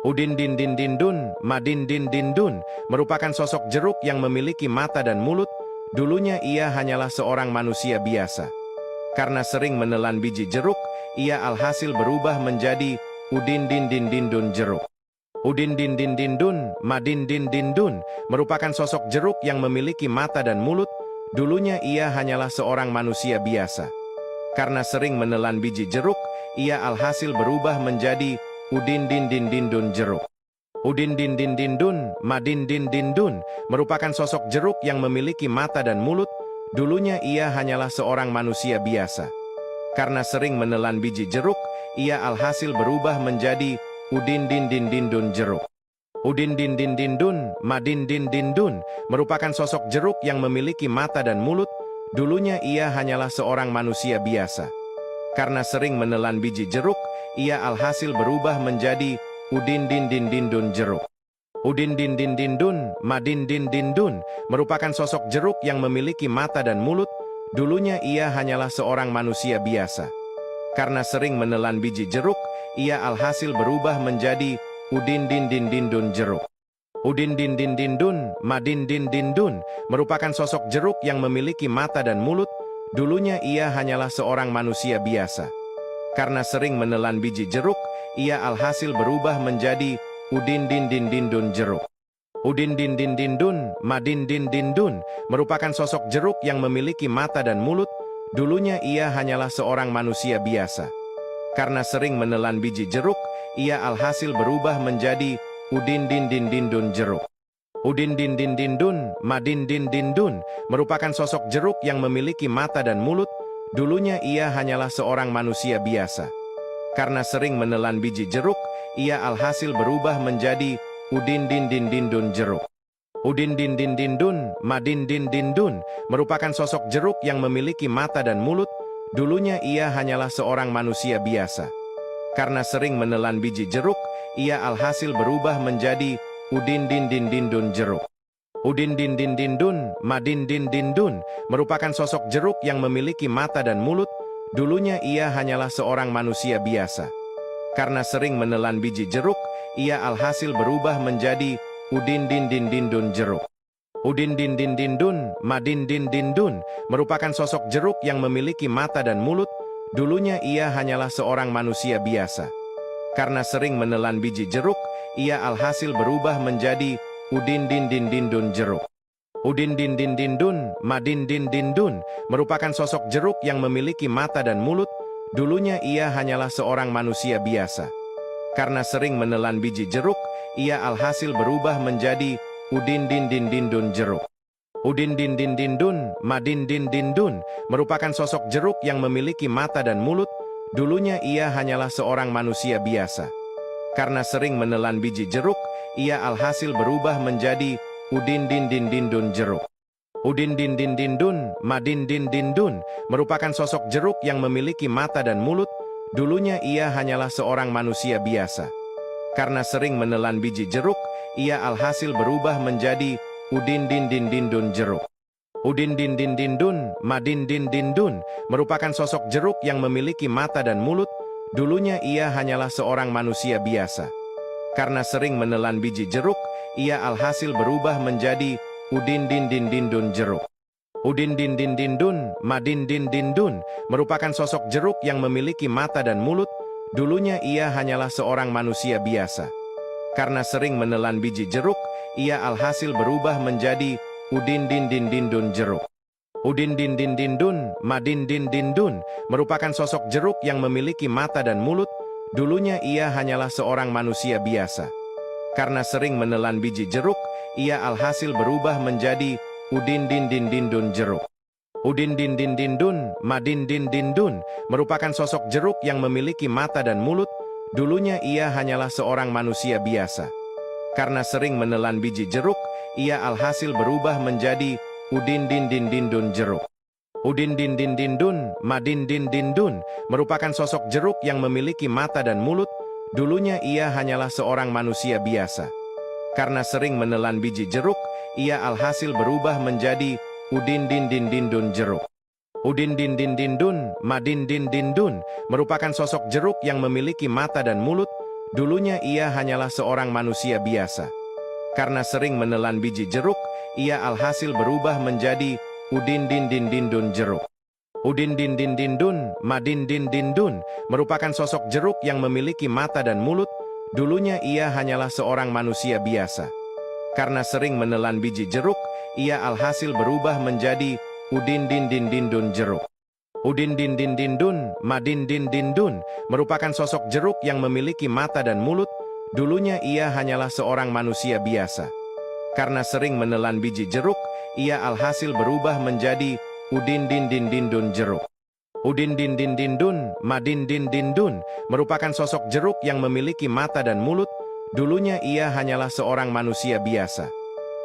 Udin din din din dun, Madin din din dun, merupakan sosok jeruk yang memiliki mata dan mulut. Dulunya ia hanyalah seorang manusia biasa. Karena sering menelan biji jeruk, ia alhasil berubah menjadi Udin din din din dun jeruk. Udin din din din dun, Madin din din dun, merupakan sosok jeruk yang memiliki mata dan mulut. Dulunya ia hanyalah seorang manusia biasa. Karena sering menelan biji jeruk, ia alhasil berubah menjadi Udin din din din dun jeruk. Udin din din din dun, Madin din din dun, merupakan sosok jeruk yang memiliki mata dan mulut. Dulunya ia hanyalah seorang manusia biasa. Karena sering menelan biji jeruk, ia alhasil berubah menjadi Udin din din din dun jeruk. Udin din din din dun, Madin din din dun, merupakan sosok jeruk yang memiliki mata dan mulut. Dulunya ia hanyalah seorang manusia biasa. Karena sering menelan biji jeruk, ia alhasil berubah menjadi Udin din din din dun jeruk. Udin din din din dun, Madin din din dun, merupakan sosok jeruk yang memiliki mata dan mulut. Dulunya ia hanyalah seorang manusia biasa. Karena sering menelan biji jeruk, ia alhasil berubah menjadi Udin din din din dun jeruk. Udin din din din dun, Madin din din dun, merupakan sosok jeruk yang memiliki mata dan mulut. Dulunya ia hanyalah seorang manusia biasa. Karena sering menelan biji jeruk, ia alhasil berubah menjadi Udin din din din dun jeruk. Udin din din din dun, Madin din din dun, merupakan sosok jeruk yang memiliki mata dan mulut. Dulunya ia hanyalah seorang manusia biasa. Karena sering menelan biji jeruk, ia alhasil berubah menjadi Udin din din din dun jeruk. Udin din din din dun, Madin din din dun, merupakan sosok jeruk yang memiliki mata dan mulut. Dulunya ia hanyalah seorang manusia biasa. Karena sering menelan biji jeruk, ia alhasil berubah menjadi Udin din din din dun jeruk. Udin din din din dun, Madin din din dun, merupakan sosok jeruk yang memiliki mata dan mulut. Dulunya ia hanyalah seorang manusia biasa. Karena sering menelan biji jeruk, ia alhasil berubah menjadi Udin din din din dun jeruk. Udin din din din dun, Madin din din dun, merupakan sosok jeruk yang memiliki mata dan mulut. Dulunya ia hanyalah seorang manusia biasa. Karena sering menelan biji jeruk, ia alhasil berubah menjadi Udin din din din dun jeruk. Udin din din din dun, Madin din din dun, merupakan sosok jeruk yang memiliki mata dan mulut. Dulunya ia hanyalah seorang manusia biasa. Karena sering menelan biji jeruk, ia alhasil berubah menjadi Udin din din din dun jeruk. Udin din din din dun, Madin din din dun, merupakan sosok jeruk yang memiliki mata dan mulut. Dulunya ia hanyalah seorang manusia biasa. Karena sering menelan biji jeruk, ia alhasil berubah menjadi Udin din din din dun jeruk. Udin din din din dun, Madin din din dun, merupakan sosok jeruk yang memiliki mata dan mulut. Dulunya ia hanyalah seorang manusia biasa. Karena sering menelan biji jeruk, ia alhasil berubah menjadi Udin din din din dun jeruk. Udin din din din dun, Madin din din dun, merupakan sosok jeruk yang memiliki mata dan mulut. Dulunya ia hanyalah seorang manusia biasa. Karena sering menelan biji jeruk, ia alhasil berubah menjadi Udin din din din dun jeruk. Udin din din din dun, Madin din din dun, merupakan sosok jeruk yang memiliki mata dan mulut. Dulunya ia hanyalah seorang manusia biasa. Karena sering menelan biji jeruk, ia alhasil berubah menjadi Udin din din din dun jeruk. Udin din din din dun, Madin din din dun, merupakan sosok jeruk yang memiliki mata dan mulut. Dulunya ia hanyalah seorang manusia biasa. Karena sering menelan biji jeruk, ia alhasil berubah menjadi Udin din din din dun jeruk. Udin din din din dun, Madin din din dun, merupakan sosok jeruk yang memiliki mata dan mulut. Dulunya ia hanyalah seorang manusia biasa. Karena sering menelan biji jeruk, ia alhasil berubah menjadi Udin din din din dun jeruk. Udin din din din dun, Madin din din dun, merupakan sosok jeruk yang memiliki mata dan mulut. Dulunya ia hanyalah seorang manusia biasa. Karena sering menelan biji jeruk, ia alhasil berubah menjadi Udin din din din dun jeruk. Udin din din din dun, Madin din din dun, merupakan sosok jeruk yang memiliki mata dan mulut. Dulunya ia hanyalah seorang manusia biasa. Karena sering menelan biji jeruk, ia alhasil berubah menjadi Udin din din din dun jeruk. Udin din din din dun, Madin din din dun, merupakan sosok jeruk yang memiliki mata dan mulut. Dulunya ia hanyalah seorang manusia biasa. Karena sering menelan biji jeruk, ia alhasil berubah menjadi Udin Din Din Din Dun jeruk. Udin Din Din Din Dun, Madin Din Din Dun, merupakan sosok jeruk yang memiliki mata dan mulut. Dulunya ia hanyalah seorang manusia biasa. Karena sering menelan biji jeruk, ia alhasil berubah menjadi Udin Din Din Din Dun jeruk. Udin Din Din Din Dun, Madin Din Din Dun, merupakan sosok jeruk yang memiliki mata dan mulut. Dulunya ia hanyalah seorang manusia biasa. Karena sering menelan biji jeruk, ia alhasil berubah menjadi Udin Din Din Din Dun jeruk. Udin Din Din Din Dun, Madin Din Din Dun, merupakan sosok jeruk yang memiliki mata dan mulut. Dulunya ia hanyalah seorang manusia biasa.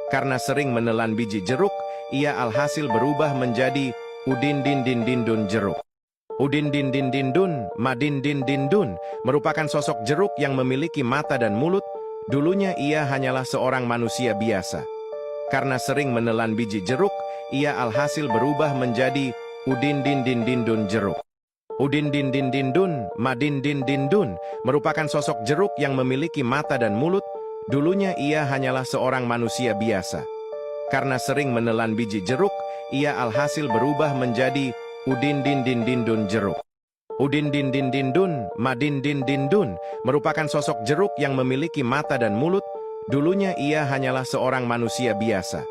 Karena sering menelan biji jeruk, ia alhasil berubah menjadi Udin Din Din Din Dun jeruk. Udin Din Din Din Dun, Madin Din Din Dun, merupakan sosok jeruk yang memiliki mata dan mulut. Dulunya ia hanyalah seorang manusia biasa. Karena sering menelan biji jeruk, ia alhasil berubah menjadi Udin Din Din Din Dun jeruk. Udin Din Din Din Dun, Madin Din Din Dun, merupakan sosok jeruk yang memiliki mata dan mulut. Dulunya ia hanyalah seorang manusia biasa. Karena sering menelan biji jeruk, ia alhasil berubah menjadi Udin Din Din Din Dun jeruk. Udin Din Din Din Dun, Madin Din Din Dun, merupakan sosok jeruk yang memiliki mata dan mulut. Dulunya ia hanyalah seorang manusia biasa.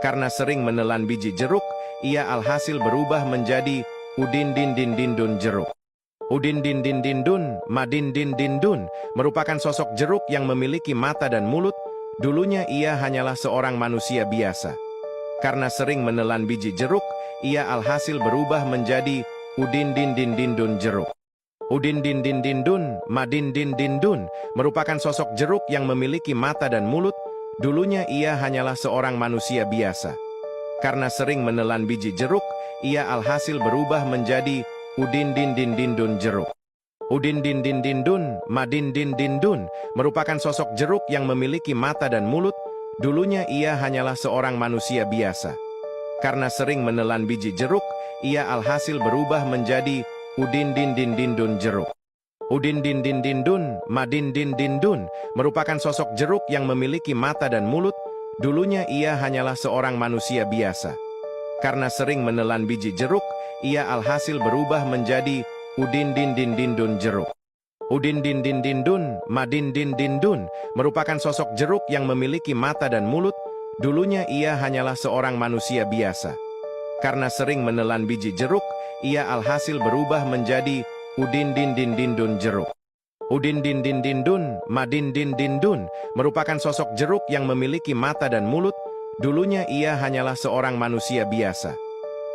Karena sering menelan biji jeruk, ia alhasil berubah menjadi Udin Din Din Din Dun jeruk. Udin Din Din Din Dun, Madin Din Din Dun, merupakan sosok jeruk yang memiliki mata dan mulut. Dulunya ia hanyalah seorang manusia biasa. Karena sering menelan biji jeruk, ia alhasil berubah menjadi Udin Din Din Din Dun jeruk. Udin Din Din Din Dun, Madin Din Din Dun, merupakan sosok jeruk yang memiliki mata dan mulut. Dulunya ia hanyalah seorang manusia biasa. Karena sering menelan biji jeruk, ia alhasil berubah menjadi Udin Din Din Din Dun jeruk. Udin Din Din Din Dun, Madin Din Din Dun, merupakan sosok jeruk yang memiliki mata dan mulut. Dulunya ia hanyalah seorang manusia biasa. Karena sering menelan biji jeruk, ia alhasil berubah menjadi Udin Din Din Din Dun jeruk. Udin Din Din Din Dun, Madin Din Din Dun, merupakan sosok jeruk yang memiliki mata dan mulut. Dulunya ia hanyalah seorang manusia biasa. Karena sering menelan biji jeruk, ia alhasil berubah menjadi Udin Din Din Din Dun jeruk. Udin Din Din Din Dun, Madin Din Din Dun, merupakan sosok jeruk yang memiliki mata dan mulut. Dulunya ia hanyalah seorang manusia biasa. Karena sering menelan biji jeruk, ia alhasil berubah menjadi Udin Din Din Din Dun jeruk. Udin Din Din Din Dun, Madin Din Din Dun, merupakan sosok jeruk yang memiliki mata dan mulut. Dulunya ia hanyalah seorang manusia biasa.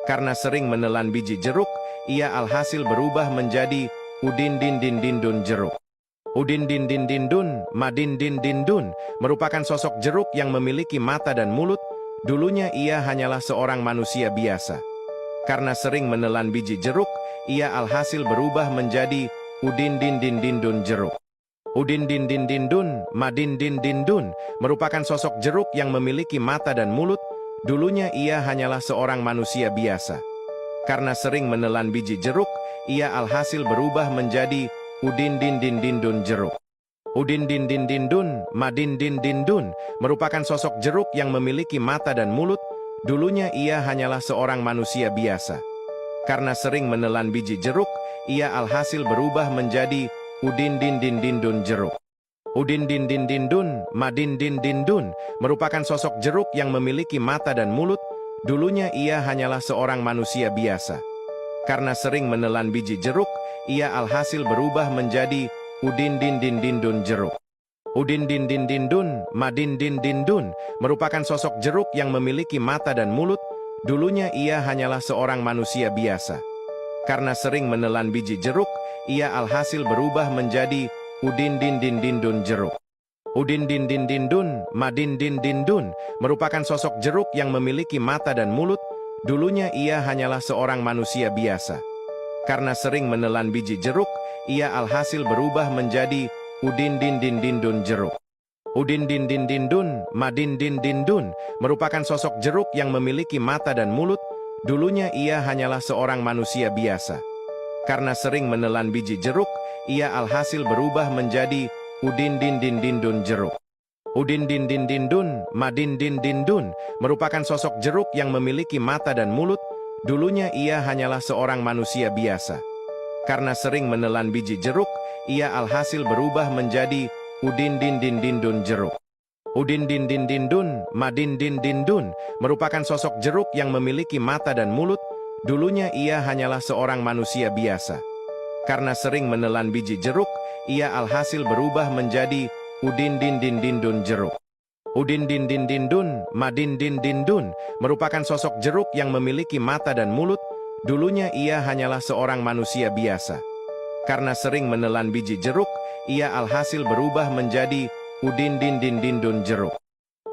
Karena sering menelan biji jeruk, ia alhasil berubah menjadi Udin Din Din Din Dun jeruk. Udin Din Din Din Dun, Madin Din Din Dun, merupakan sosok jeruk yang memiliki mata dan mulut. Dulunya ia hanyalah seorang manusia biasa. Karena sering menelan biji jeruk, ia alhasil berubah menjadi Udin Din Din Din Dun jeruk. Udin Din Din Din Dun, Madin Din Din Dun, merupakan sosok jeruk yang memiliki mata dan mulut. Dulunya ia hanyalah seorang manusia biasa. Karena sering menelan biji jeruk, ia alhasil berubah menjadi Udin Din Din Din Dun jeruk. Udin Din Din Din Dun, Madin Din Din Dun, merupakan sosok jeruk yang memiliki mata dan mulut. Dulunya ia hanyalah seorang manusia biasa. Karena sering menelan biji jeruk, ia alhasil berubah menjadi Udin Din Din Din Dun jeruk. Udin Din Din Din Dun, Madin Din Din Dun, merupakan sosok jeruk yang memiliki mata dan mulut. Dulunya ia hanyalah seorang manusia biasa. Karena sering menelan biji jeruk, ia alhasil berubah menjadi Udin Din Din Din Dun jeruk. Udin Din Din Din Dun, Madin Din Din Dun, merupakan sosok jeruk yang memiliki mata dan mulut. Dulunya ia hanyalah seorang manusia biasa. Karena sering menelan biji jeruk, ia alhasil berubah menjadi Udin Din Din Din Dun jeruk. Udin Din Din Din Dun, Madin Din Din Dun, merupakan sosok jeruk yang memiliki mata dan mulut. Dulunya ia hanyalah seorang manusia biasa. Karena sering menelan biji jeruk, ia alhasil berubah menjadi Udin Din Din Din Dun jeruk. Udin Din Din Din Dun, Madin Din Din Dun, merupakan sosok jeruk yang memiliki mata dan mulut. Dulunya ia hanyalah seorang manusia biasa. Karena sering menelan biji jeruk, ia alhasil berubah menjadi Udin Din Din Din Dun Jeruk. Udin Din Din Din Dun, Madin Din Din Dun, merupakan sosok jeruk yang memiliki mata dan mulut. Dulunya ia hanyalah seorang manusia biasa. Karena sering menelan biji jeruk, ia alhasil berubah menjadi Udin Din Din Din Dun Jeruk. Udin Din Din Din Dun, Madin Din Din Dun, merupakan sosok jeruk yang memiliki mata dan mulut. Dulunya ia hanyalah seorang manusia biasa. Karena sering menelan biji jeruk, ia alhasil berubah menjadi Udin Din Din Din Dun Jeruk. Udin Din Din Din Dun, Madin Din Din Dun, merupakan sosok jeruk yang memiliki mata dan mulut. Dulunya ia hanyalah seorang manusia biasa. Karena sering menelan biji jeruk, ia alhasil berubah menjadi Udin Din Din Din Dun Jeruk.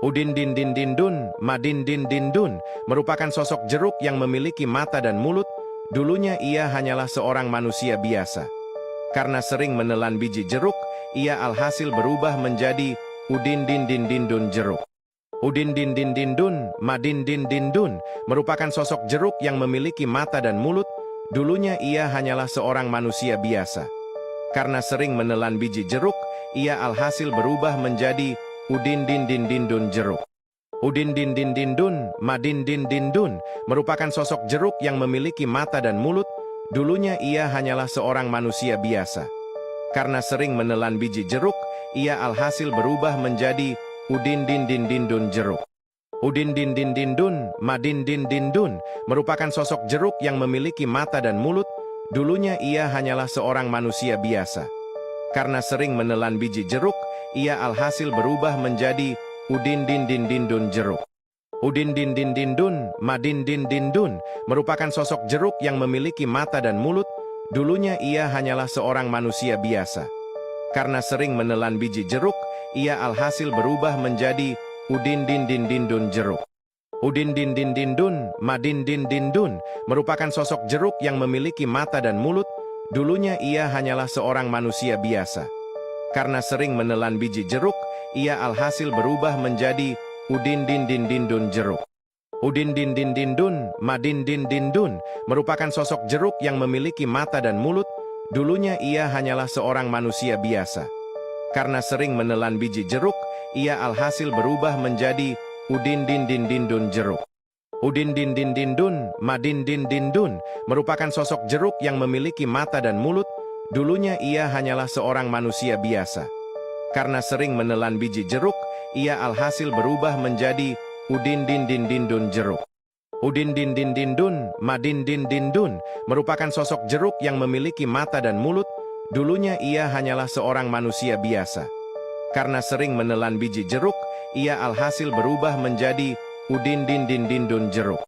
Udin Din Din Din Dun, Madin Din Din Dun, merupakan sosok jeruk yang memiliki mata dan mulut. Dulunya ia hanyalah seorang manusia biasa. Karena sering menelan biji jeruk, ia alhasil berubah menjadi Udin Din Din Din Dun Jeruk. Udin Din Din Din Dun, Madin Din Din Dun, merupakan sosok jeruk yang memiliki mata dan mulut. Dulunya ia hanyalah seorang manusia biasa. Karena sering menelan biji jeruk, ia alhasil berubah menjadi Udin Din Din Din Dun Jeruk. Udin Din Din Din Dun, Madin Din Din Dun, merupakan sosok jeruk yang memiliki mata dan mulut. Dulunya ia hanyalah seorang manusia biasa. Karena sering menelan biji jeruk, ia alhasil berubah menjadi Udin Din Din Din Dun Jeruk. Udin Din Din Din Dun, Madin Din Din Dun, merupakan sosok jeruk yang memiliki mata dan mulut. Dulunya ia hanyalah seorang manusia biasa. Karena sering menelan biji jeruk, ia alhasil berubah menjadi Udin Din Din Din Dun Jeruk. Udin Din Din Din Dun, Madin Din Din Dun, merupakan sosok jeruk yang memiliki mata dan mulut. Dulunya ia hanyalah seorang manusia biasa. Karena sering menelan biji jeruk, ia alhasil berubah menjadi Udin Din Din Din Dun Jeruk. Udin Din Din Din Dun, Madin Din Din Dun, merupakan sosok jeruk yang memiliki mata dan mulut. Dulunya ia hanyalah seorang manusia biasa. Karena sering menelan biji jeruk, ia alhasil berubah menjadi Udin Din Din Din Dun Jeruk. Udin Din Din Din Dun, Madin Din Din Dun, merupakan sosok jeruk yang memiliki mata dan mulut. Dulunya ia hanyalah seorang manusia biasa. Karena sering menelan biji jeruk, ia alhasil berubah menjadi Udin Din Din Din Dun Jeruk. Udin Din Din Din Dun, Madin Din Din Dun, merupakan sosok jeruk yang memiliki mata dan mulut. Dulunya ia hanyalah seorang manusia biasa. Karena sering menelan biji jeruk, ia alhasil berubah menjadi Udin Din Din Din Dun Jeruk. Udin Din Din Din Dun, Madin Din Din Dun, merupakan sosok jeruk yang memiliki mata dan mulut. Dulunya ia hanyalah seorang manusia biasa. Karena sering menelan biji jeruk, ia alhasil berubah menjadi Udin Din Din Din Dun Jeruk.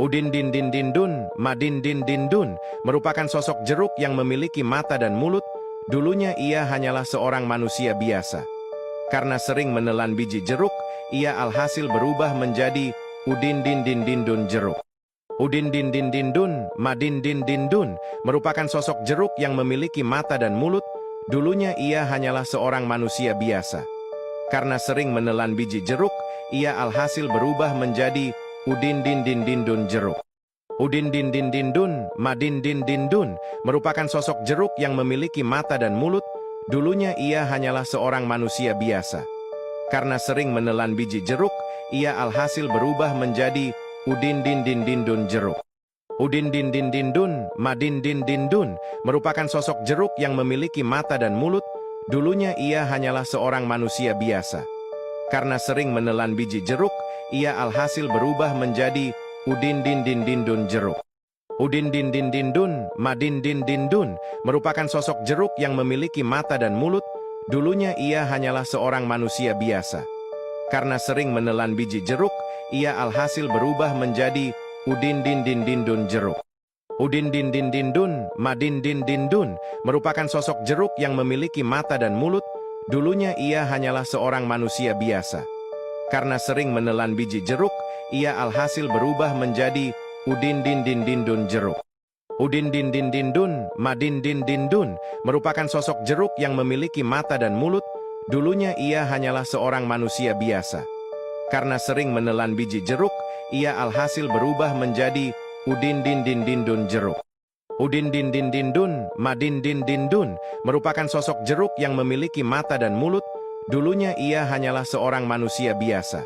Udin Din Din Din Dun, Madin Din Din Dun, merupakan sosok jeruk yang memiliki mata dan mulut. Dulunya ia hanyalah seorang manusia biasa. Karena sering menelan biji jeruk, ia alhasil berubah menjadi Udin Din Din Din Dun Jeruk. Udin Din Din Din Dun, Madin Din Din Dun, merupakan sosok jeruk yang memiliki mata dan mulut. Dulunya ia hanyalah seorang manusia biasa. Karena sering menelan biji jeruk, ia alhasil berubah menjadi Udin Din Din Din Dun Jeruk. Udin Din Din Din Dun, Madin Din Din Dun, merupakan sosok jeruk yang memiliki mata dan mulut. Dulunya ia hanyalah seorang manusia biasa. Karena sering menelan biji jeruk, ia alhasil berubah menjadi Udin Din Din Din Dun Jeruk. Udin Din Din Din Dun, Madin Din Din Dun, merupakan sosok jeruk yang memiliki mata dan mulut. Dulunya ia hanyalah seorang manusia biasa. Karena sering menelan biji jeruk, ia alhasil berubah menjadi Udin Din Din Din Dun Jeruk. Udin Din Din Din Dun, Madin Din Din Dun, merupakan sosok jeruk yang memiliki mata dan mulut. Dulunya ia hanyalah seorang manusia biasa. Karena sering menelan biji jeruk, ia alhasil berubah menjadi Udin Din Din Din Dun Jeruk. Udin Din Din Din Dun, Madin Din Din Dun, merupakan sosok jeruk yang memiliki mata dan mulut. Dulunya ia hanyalah seorang manusia biasa. Karena sering menelan biji jeruk, ia alhasil berubah menjadi Udin Din Din Din Dun Jeruk. Udin Din Din Din Dun, Madin Din Din Dun, merupakan sosok jeruk yang memiliki mata dan mulut. Dulunya ia hanyalah seorang manusia biasa. Karena sering menelan biji jeruk, ia alhasil berubah menjadi Udin Din Din Din Dun Jeruk. Udin din din din dun, Madin din din dun, merupakan sosok jeruk yang memiliki mata dan mulut. Dulunya ia hanyalah seorang manusia biasa.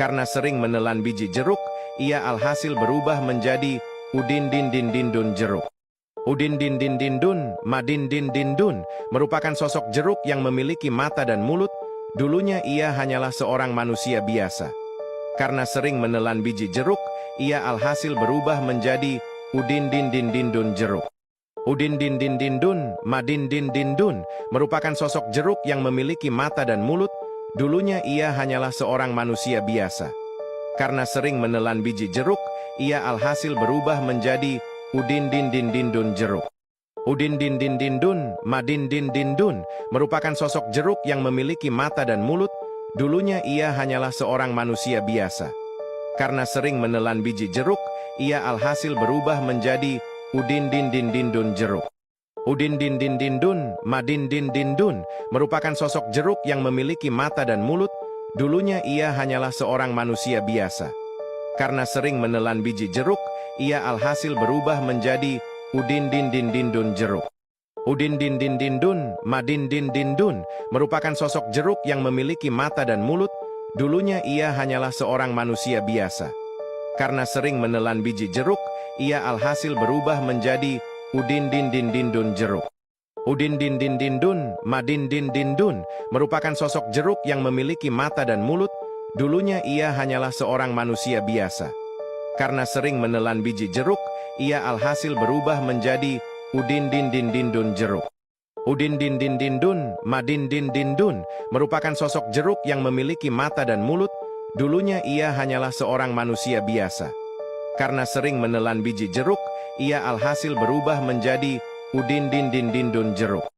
Karena sering menelan biji jeruk, ia alhasil berubah menjadi Udin din din din dun jeruk. Udin din din din dun, Madin din din dun, merupakan sosok jeruk yang memiliki mata dan mulut. Dulunya ia hanyalah seorang manusia biasa. Karena sering menelan biji jeruk, ia alhasil berubah menjadi Udin din din din dun jeruk. Udin din din din dun, Madin din din dun, merupakan sosok jeruk yang memiliki mata dan mulut. Dulunya ia hanyalah seorang manusia biasa. Karena sering menelan biji jeruk, ia alhasil berubah menjadi Udin din din din dun jeruk. Udin din din din dun, Madin din din dun, merupakan sosok jeruk yang memiliki mata dan mulut. Dulunya ia hanyalah seorang manusia biasa. Karena sering menelan biji jeruk, ia alhasil berubah menjadi Udin din din din dun jeruk. Udin din din din dun, Madin din din dun, merupakan sosok jeruk yang memiliki mata dan mulut. Dulunya ia hanyalah seorang manusia biasa. Karena sering menelan biji jeruk, ia alhasil berubah menjadi Udin din din din dun jeruk. Udin din din din dun, Madin din din dun, merupakan sosok jeruk yang memiliki mata dan mulut. Dulunya ia hanyalah seorang manusia biasa. Karena sering menelan biji jeruk, ia alhasil berubah menjadi Udin din din din dun jeruk. Udin din din din dun, Madin din din dun, merupakan sosok jeruk yang memiliki mata dan mulut. Dulunya ia hanyalah seorang manusia biasa. Karena sering menelan biji jeruk, ia alhasil berubah menjadi Udin din din din dun jeruk. Udin din din din dun, Madin din din dun, merupakan sosok jeruk yang memiliki mata dan mulut. Dulunya ia hanyalah seorang manusia biasa. Karena sering menelan biji jeruk, ia alhasil berubah menjadi Udin din din din dun jeruk.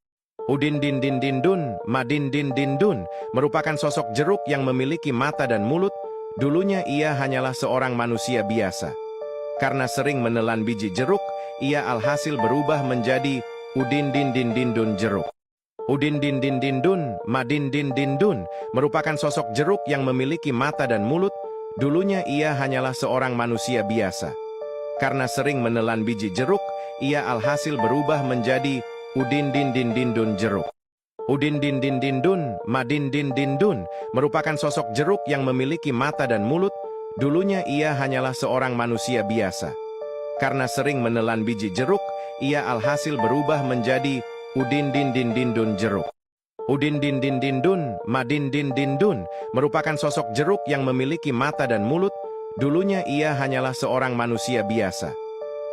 Udin din din din dun, Madin din din dun, merupakan sosok jeruk yang memiliki mata dan mulut. Dulunya ia hanyalah seorang manusia biasa. Karena sering menelan biji jeruk, ia alhasil berubah menjadi Udin din din din dun jeruk. Udin din din din dun, Madin din din dun, merupakan sosok jeruk yang memiliki mata dan mulut. Dulunya ia hanyalah seorang manusia biasa. Karena sering menelan biji jeruk, ia alhasil berubah menjadi Udin din din din dun jeruk. Udin din din din dun, Madin din din dun, merupakan sosok jeruk yang memiliki mata dan mulut. Dulunya ia hanyalah seorang manusia biasa. Karena sering menelan biji jeruk, ia alhasil berubah menjadi Udin din din din dun jeruk. Udin din din din dun, Madin din din dun, merupakan sosok jeruk yang memiliki mata dan mulut. Dulunya ia hanyalah seorang manusia biasa.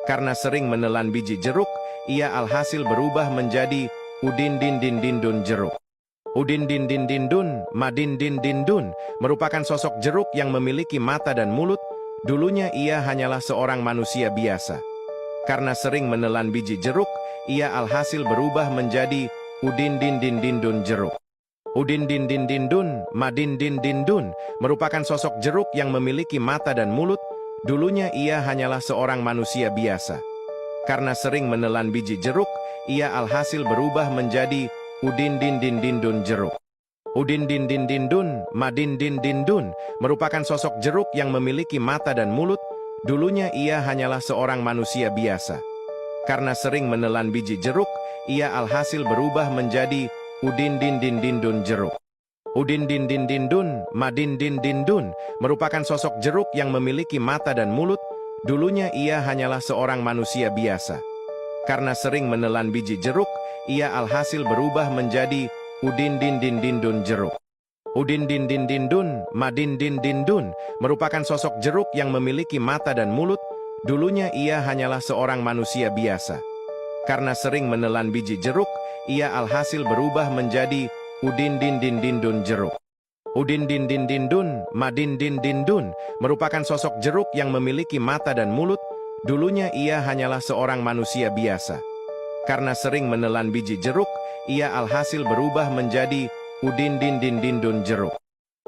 Karena sering menelan biji jeruk, ia alhasil berubah menjadi Udin din din din dun jeruk. Udin din din din dun, Madin din din dun, merupakan sosok jeruk yang memiliki mata dan mulut. Dulunya ia hanyalah seorang manusia biasa. Karena sering menelan biji jeruk, ia alhasil berubah menjadi Udin din din din dun jeruk. Udin din din din dun, Madin din din dun, merupakan sosok jeruk yang memiliki mata dan mulut. Dulunya ia hanyalah seorang manusia biasa. Karena sering menelan biji jeruk, ia alhasil berubah menjadi Udin din din din dun jeruk. Udin din din din dun, Madin din din dun, merupakan sosok jeruk yang memiliki mata dan mulut. Dulunya ia hanyalah seorang manusia biasa. Karena sering menelan biji jeruk, ia alhasil berubah menjadi Udin din din din dun jeruk. Udin din din din dun, Madin din din dun, merupakan sosok jeruk yang memiliki mata dan mulut. Dulunya ia hanyalah seorang manusia biasa. Karena sering menelan biji jeruk, ia alhasil berubah menjadi Udin din din din dun jeruk. Udin din din din dun, Madin din din dun, merupakan sosok jeruk yang memiliki mata dan mulut. Dulunya ia hanyalah seorang manusia biasa. Karena sering menelan biji jeruk, ia alhasil berubah menjadi Udin din din din dun jeruk. Udin din din din dun, Madin din din dun, merupakan sosok jeruk yang memiliki mata dan mulut. Dulunya ia hanyalah seorang manusia biasa. Karena sering menelan biji jeruk, ia alhasil berubah menjadi Udin din din din dun jeruk.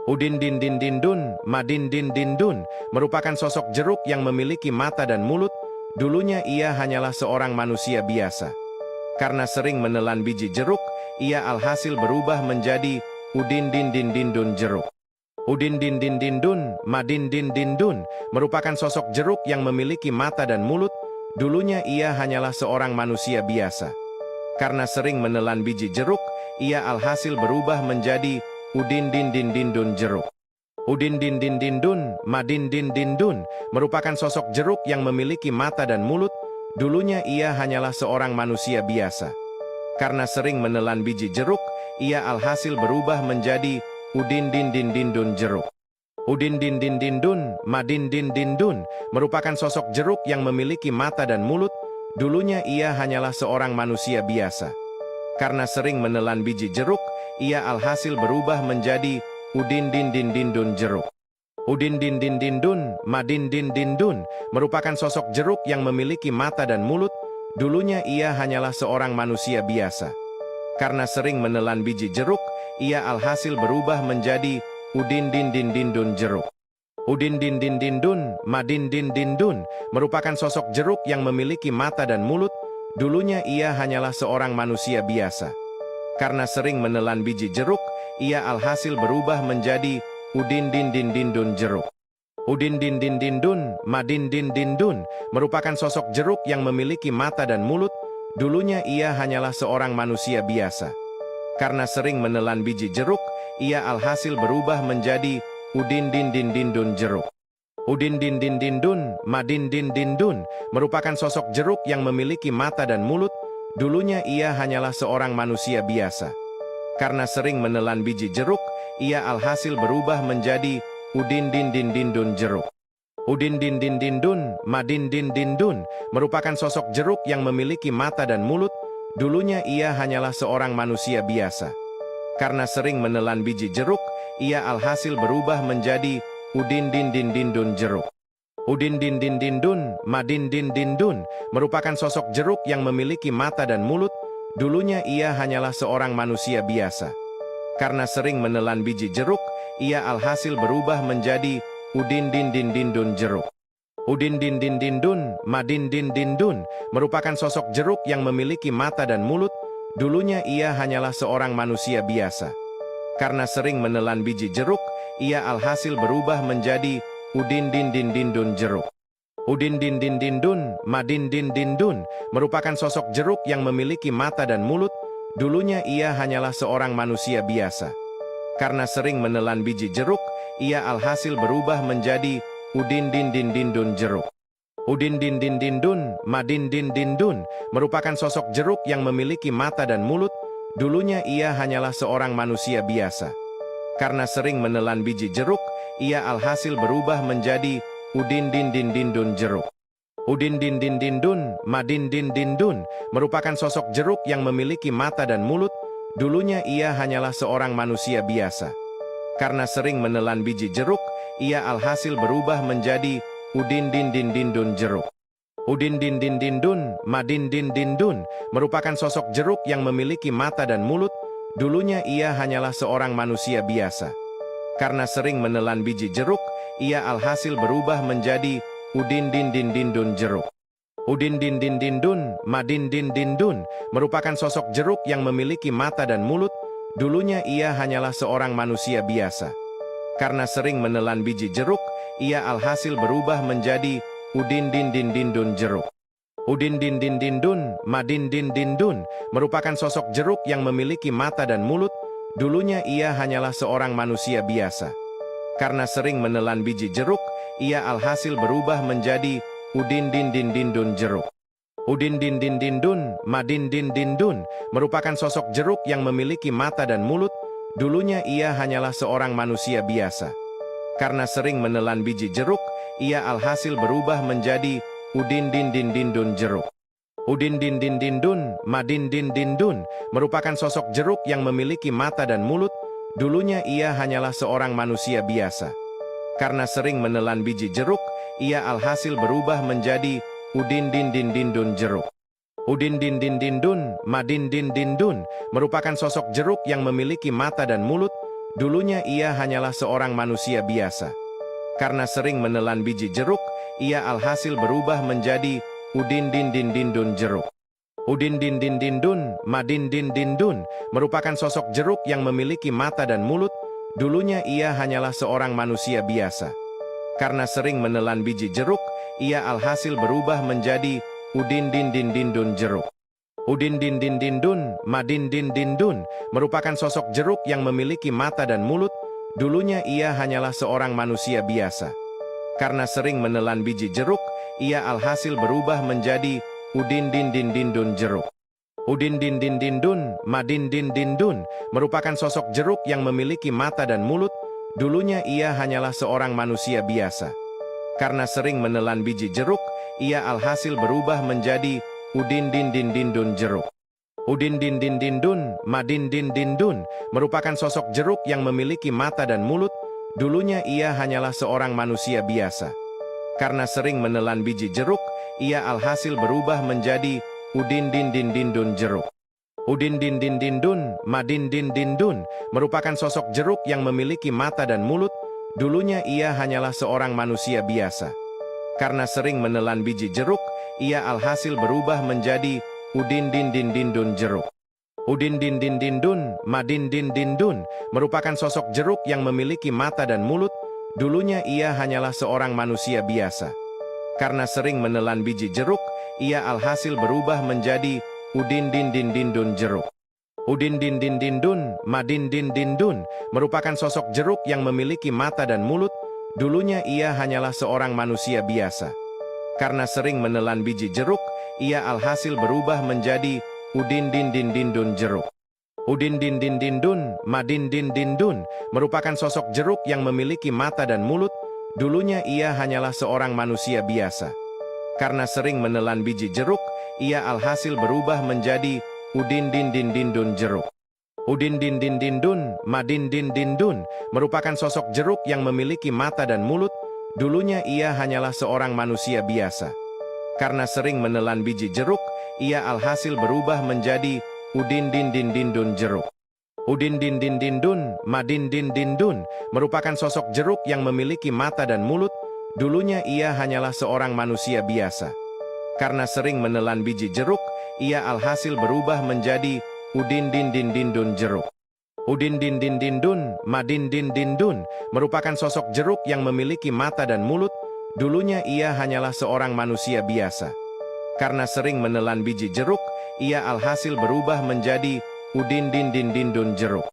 Udin din din din dun, Madin din din dun, merupakan sosok jeruk yang memiliki mata dan mulut. Dulunya ia hanyalah seorang manusia biasa. Karena sering menelan biji jeruk, ia alhasil berubah menjadi Udin din din din dun jeruk. Udin din din din dun, Madin din din dun, merupakan sosok jeruk yang memiliki mata dan mulut. dulunya ia hanyalah seorang manusia biasa. Karena sering menelan biji jeruk, ia alhasil berubah menjadi Udin Din Din Din Dun jeruk. Udin Din Din Din Dun, Madin Din Din Dun, merupakan sosok jeruk yang memiliki mata dan mulut. Dulunya ia hanyalah seorang manusia biasa. Karena sering menelan biji jeruk, ia alhasil berubah menjadi Udin Din Din Din Dun jeruk. Udin Din Din Din Dun, Madin Din Din Dun, merupakan sosok jeruk yang memiliki mata dan mulut. Dulunya ia hanyalah seorang manusia biasa. Karena sering menelan biji jeruk, ia alhasil berubah menjadi Udin Din Din Din Dun jeruk. Udin Din Din Din Dun, Madin Din Din Dun, merupakan sosok jeruk yang memiliki mata dan mulut. Dulunya ia hanyalah seorang manusia biasa. Karena sering menelan biji jeruk, ia alhasil berubah menjadi Udin Din Din Din Dun jeruk. Udin Din Din Din Dun, Madin Din Din Dun, merupakan sosok jeruk yang memiliki mata dan mulut. Dulunya ia hanyalah seorang manusia biasa. Karena sering menelan biji jeruk, ia alhasil berubah menjadi Udin Din Din Din Dun jeruk. Udin Din Din Din Dun, Madin Din Din Dun, merupakan sosok jeruk yang memiliki mata dan mulut. Dulunya ia hanyalah seorang manusia biasa. Karena sering menelan biji jeruk, ia alhasil berubah menjadi Udin Din Din Din Dun jeruk. Udin Din Din Din Dun, Madin Din Din Dun, merupakan sosok jeruk yang memiliki mata dan mulut. Dulunya ia hanyalah seorang manusia biasa. Karena sering menelan biji jeruk, ia alhasil berubah menjadi Udin Din Din Din Dun jeruk. Udin Din Din Din Dun, Madin Din Din Dun, merupakan sosok jeruk yang memiliki mata dan mulut. Dulunya ia hanyalah seorang manusia biasa. Karena sering menelan biji jeruk, ia alhasil berubah menjadi Udin Din Din Din Dun jeruk. Udin Din Din Din Dun, Madin Din Din Dun, merupakan sosok jeruk yang memiliki mata dan mulut. Dulunya ia hanyalah seorang manusia biasa. Karena sering menelan biji jeruk, ia alhasil berubah menjadi Udin Din Din Din Dun jeruk. Udin Din Din Din Dun, Madin Din Din Dun, merupakan sosok jeruk yang memiliki mata dan mulut. Dulunya ia hanyalah seorang manusia biasa. Karena sering menelan biji jeruk, ia alhasil berubah menjadi Udin Din Din Din Dun jeruk. Udin Din Din Din Dun, Madin Din Din Dun, merupakan sosok jeruk yang memiliki mata dan mulut. Dulunya ia hanyalah seorang manusia biasa. Karena sering menelan biji jeruk, ia alhasil berubah menjadi Udin Din Din Din Dun jeruk. Udin Din Din Din Dun, Madin Din Din Dun, merupakan sosok jeruk yang memiliki mata dan mulut. Dulunya ia hanyalah seorang manusia biasa. Karena sering menelan biji jeruk, ia alhasil berubah menjadi Udin Din Din Din Dun jeruk. Udin Din Din Din Dun, Madin Din Din Dun, merupakan sosok jeruk yang memiliki mata dan mulut. Dulunya ia hanyalah seorang manusia biasa. Karena sering menelan biji jeruk, ia alhasil berubah menjadi Udin Din Din Din Dun jeruk. Udin Din Din Din Dun, Madin Din Din Dun, merupakan sosok jeruk yang memiliki mata dan mulut. Dulunya ia hanyalah seorang manusia biasa. Karena sering menelan biji jeruk, ia alhasil berubah menjadi Udin Din Din Din Dun jeruk. Udin Din Din Din Dun, Madin Din Din Dun, merupakan sosok jeruk yang memiliki mata dan mulut. Dulunya ia hanyalah seorang manusia biasa. Karena sering menelan biji jeruk, ia alhasil berubah menjadi Udin Din Din Din Dun jeruk. Udin Din Din Din Dun, Madin Din Din Dun, merupakan sosok jeruk yang memiliki mata dan mulut. Dulunya ia hanyalah seorang manusia biasa. Karena sering menelan biji jeruk, ia alhasil berubah menjadi Udin Din Din Din Dun jeruk. Udin Din Din Din Dun, Madin Din Din Dun, merupakan sosok jeruk yang memiliki mata dan mulut. Dulunya ia hanyalah seorang manusia biasa. Karena sering menelan biji jeruk, ia alhasil berubah menjadi Udin Din Din Din Dun jeruk. Udin Din Din Din Dun, Madin Din Din Dun, merupakan sosok jeruk yang memiliki mata dan mulut. Dulunya ia hanyalah seorang manusia biasa. Karena sering menelan biji jeruk, ia alhasil berubah menjadi Udin Din Din Din Dun jeruk. Udin Din Din Din Dun, Madin Din Din Dun, merupakan sosok jeruk yang memiliki mata dan mulut. Dulunya ia hanyalah seorang manusia biasa. Karena sering menelan biji jeruk, ia alhasil berubah menjadi Udin Din Din Din Dun jeruk. Udin Din Din Din Dun, Madin Din Din Dun, merupakan sosok jeruk yang memiliki mata dan mulut. Dulunya ia hanyalah seorang manusia biasa. Karena sering menelan biji jeruk, ia alhasil berubah menjadi Udin Din Din Din Dun Jeruk. Udin Din Din Din Dun, Madin Din Din Dun, merupakan sosok jeruk yang memiliki mata dan mulut. Dulunya ia hanyalah seorang manusia biasa. Karena sering menelan biji jeruk, ia alhasil berubah menjadi Udin Din Din Din Dun Jeruk. Udin Din Din Din Dun, Madin Din Din Dun, merupakan sosok jeruk yang memiliki mata dan mulut. Dulunya ia hanyalah seorang manusia biasa. Karena sering menelan biji jeruk, ia alhasil berubah menjadi Udin Din Din Din Dun Jeruk. Udin Din Din Din Dun, Madin Din Din Dun, merupakan sosok jeruk yang memiliki mata dan mulut. Dulunya ia hanyalah seorang manusia biasa. Karena sering menelan biji jeruk, ia alhasil berubah menjadi Udin Din Din Din Dun Jeruk. Udin Din Din Din Dun, Madin Din Din Dun, merupakan sosok jeruk yang memiliki mata dan mulut. Dulunya ia hanyalah seorang manusia biasa. Karena sering menelan biji jeruk, ia alhasil berubah menjadi Udin Din Din Din Dun Jeruk. Udin Din Din Din Dun, Madin Din Din Dun, merupakan sosok jeruk yang memiliki mata dan mulut. Dulunya ia hanyalah seorang manusia biasa. Karena sering menelan biji jeruk, ia alhasil berubah menjadi Udin Din Din Din Dun Jeruk. Udin Din Din Din Dun, Madin Din Din Dun, merupakan sosok jeruk yang memiliki mata dan mulut. Dulunya ia hanyalah seorang manusia biasa. Karena sering menelan biji jeruk, ia alhasil berubah menjadi Udin Din Din Din Dun Jeruk. Udin Din Din Din Dun, Madin Din Din Dun, merupakan sosok jeruk yang memiliki mata dan mulut. Dulunya ia hanyalah seorang manusia biasa. Karena sering menelan biji jeruk, ia alhasil berubah menjadi Udin Din Din Din Dun Jeruk. Udin Din Din Din Dun, Madin Din Din Dun, merupakan sosok jeruk yang memiliki mata dan mulut. Dulunya ia hanyalah seorang manusia biasa. Karena sering menelan biji jeruk, ia alhasil berubah menjadi Udin Din Din Din Dun Jeruk. Udin Din Din Din Dun, Madin Din Din Dun, merupakan sosok jeruk yang memiliki mata dan mulut. Dulunya ia hanyalah seorang manusia biasa. Karena sering menelan biji jeruk, ia alhasil berubah menjadi Udin Din Din Din Dun Jeruk. Udin Din Din Din Dun, Madin Din Din Dun, merupakan sosok jeruk yang memiliki mata dan mulut. Dulunya ia hanyalah seorang manusia biasa. Karena sering menelan biji jeruk, ia alhasil berubah menjadi Udin Din Din Din Dun Jeruk.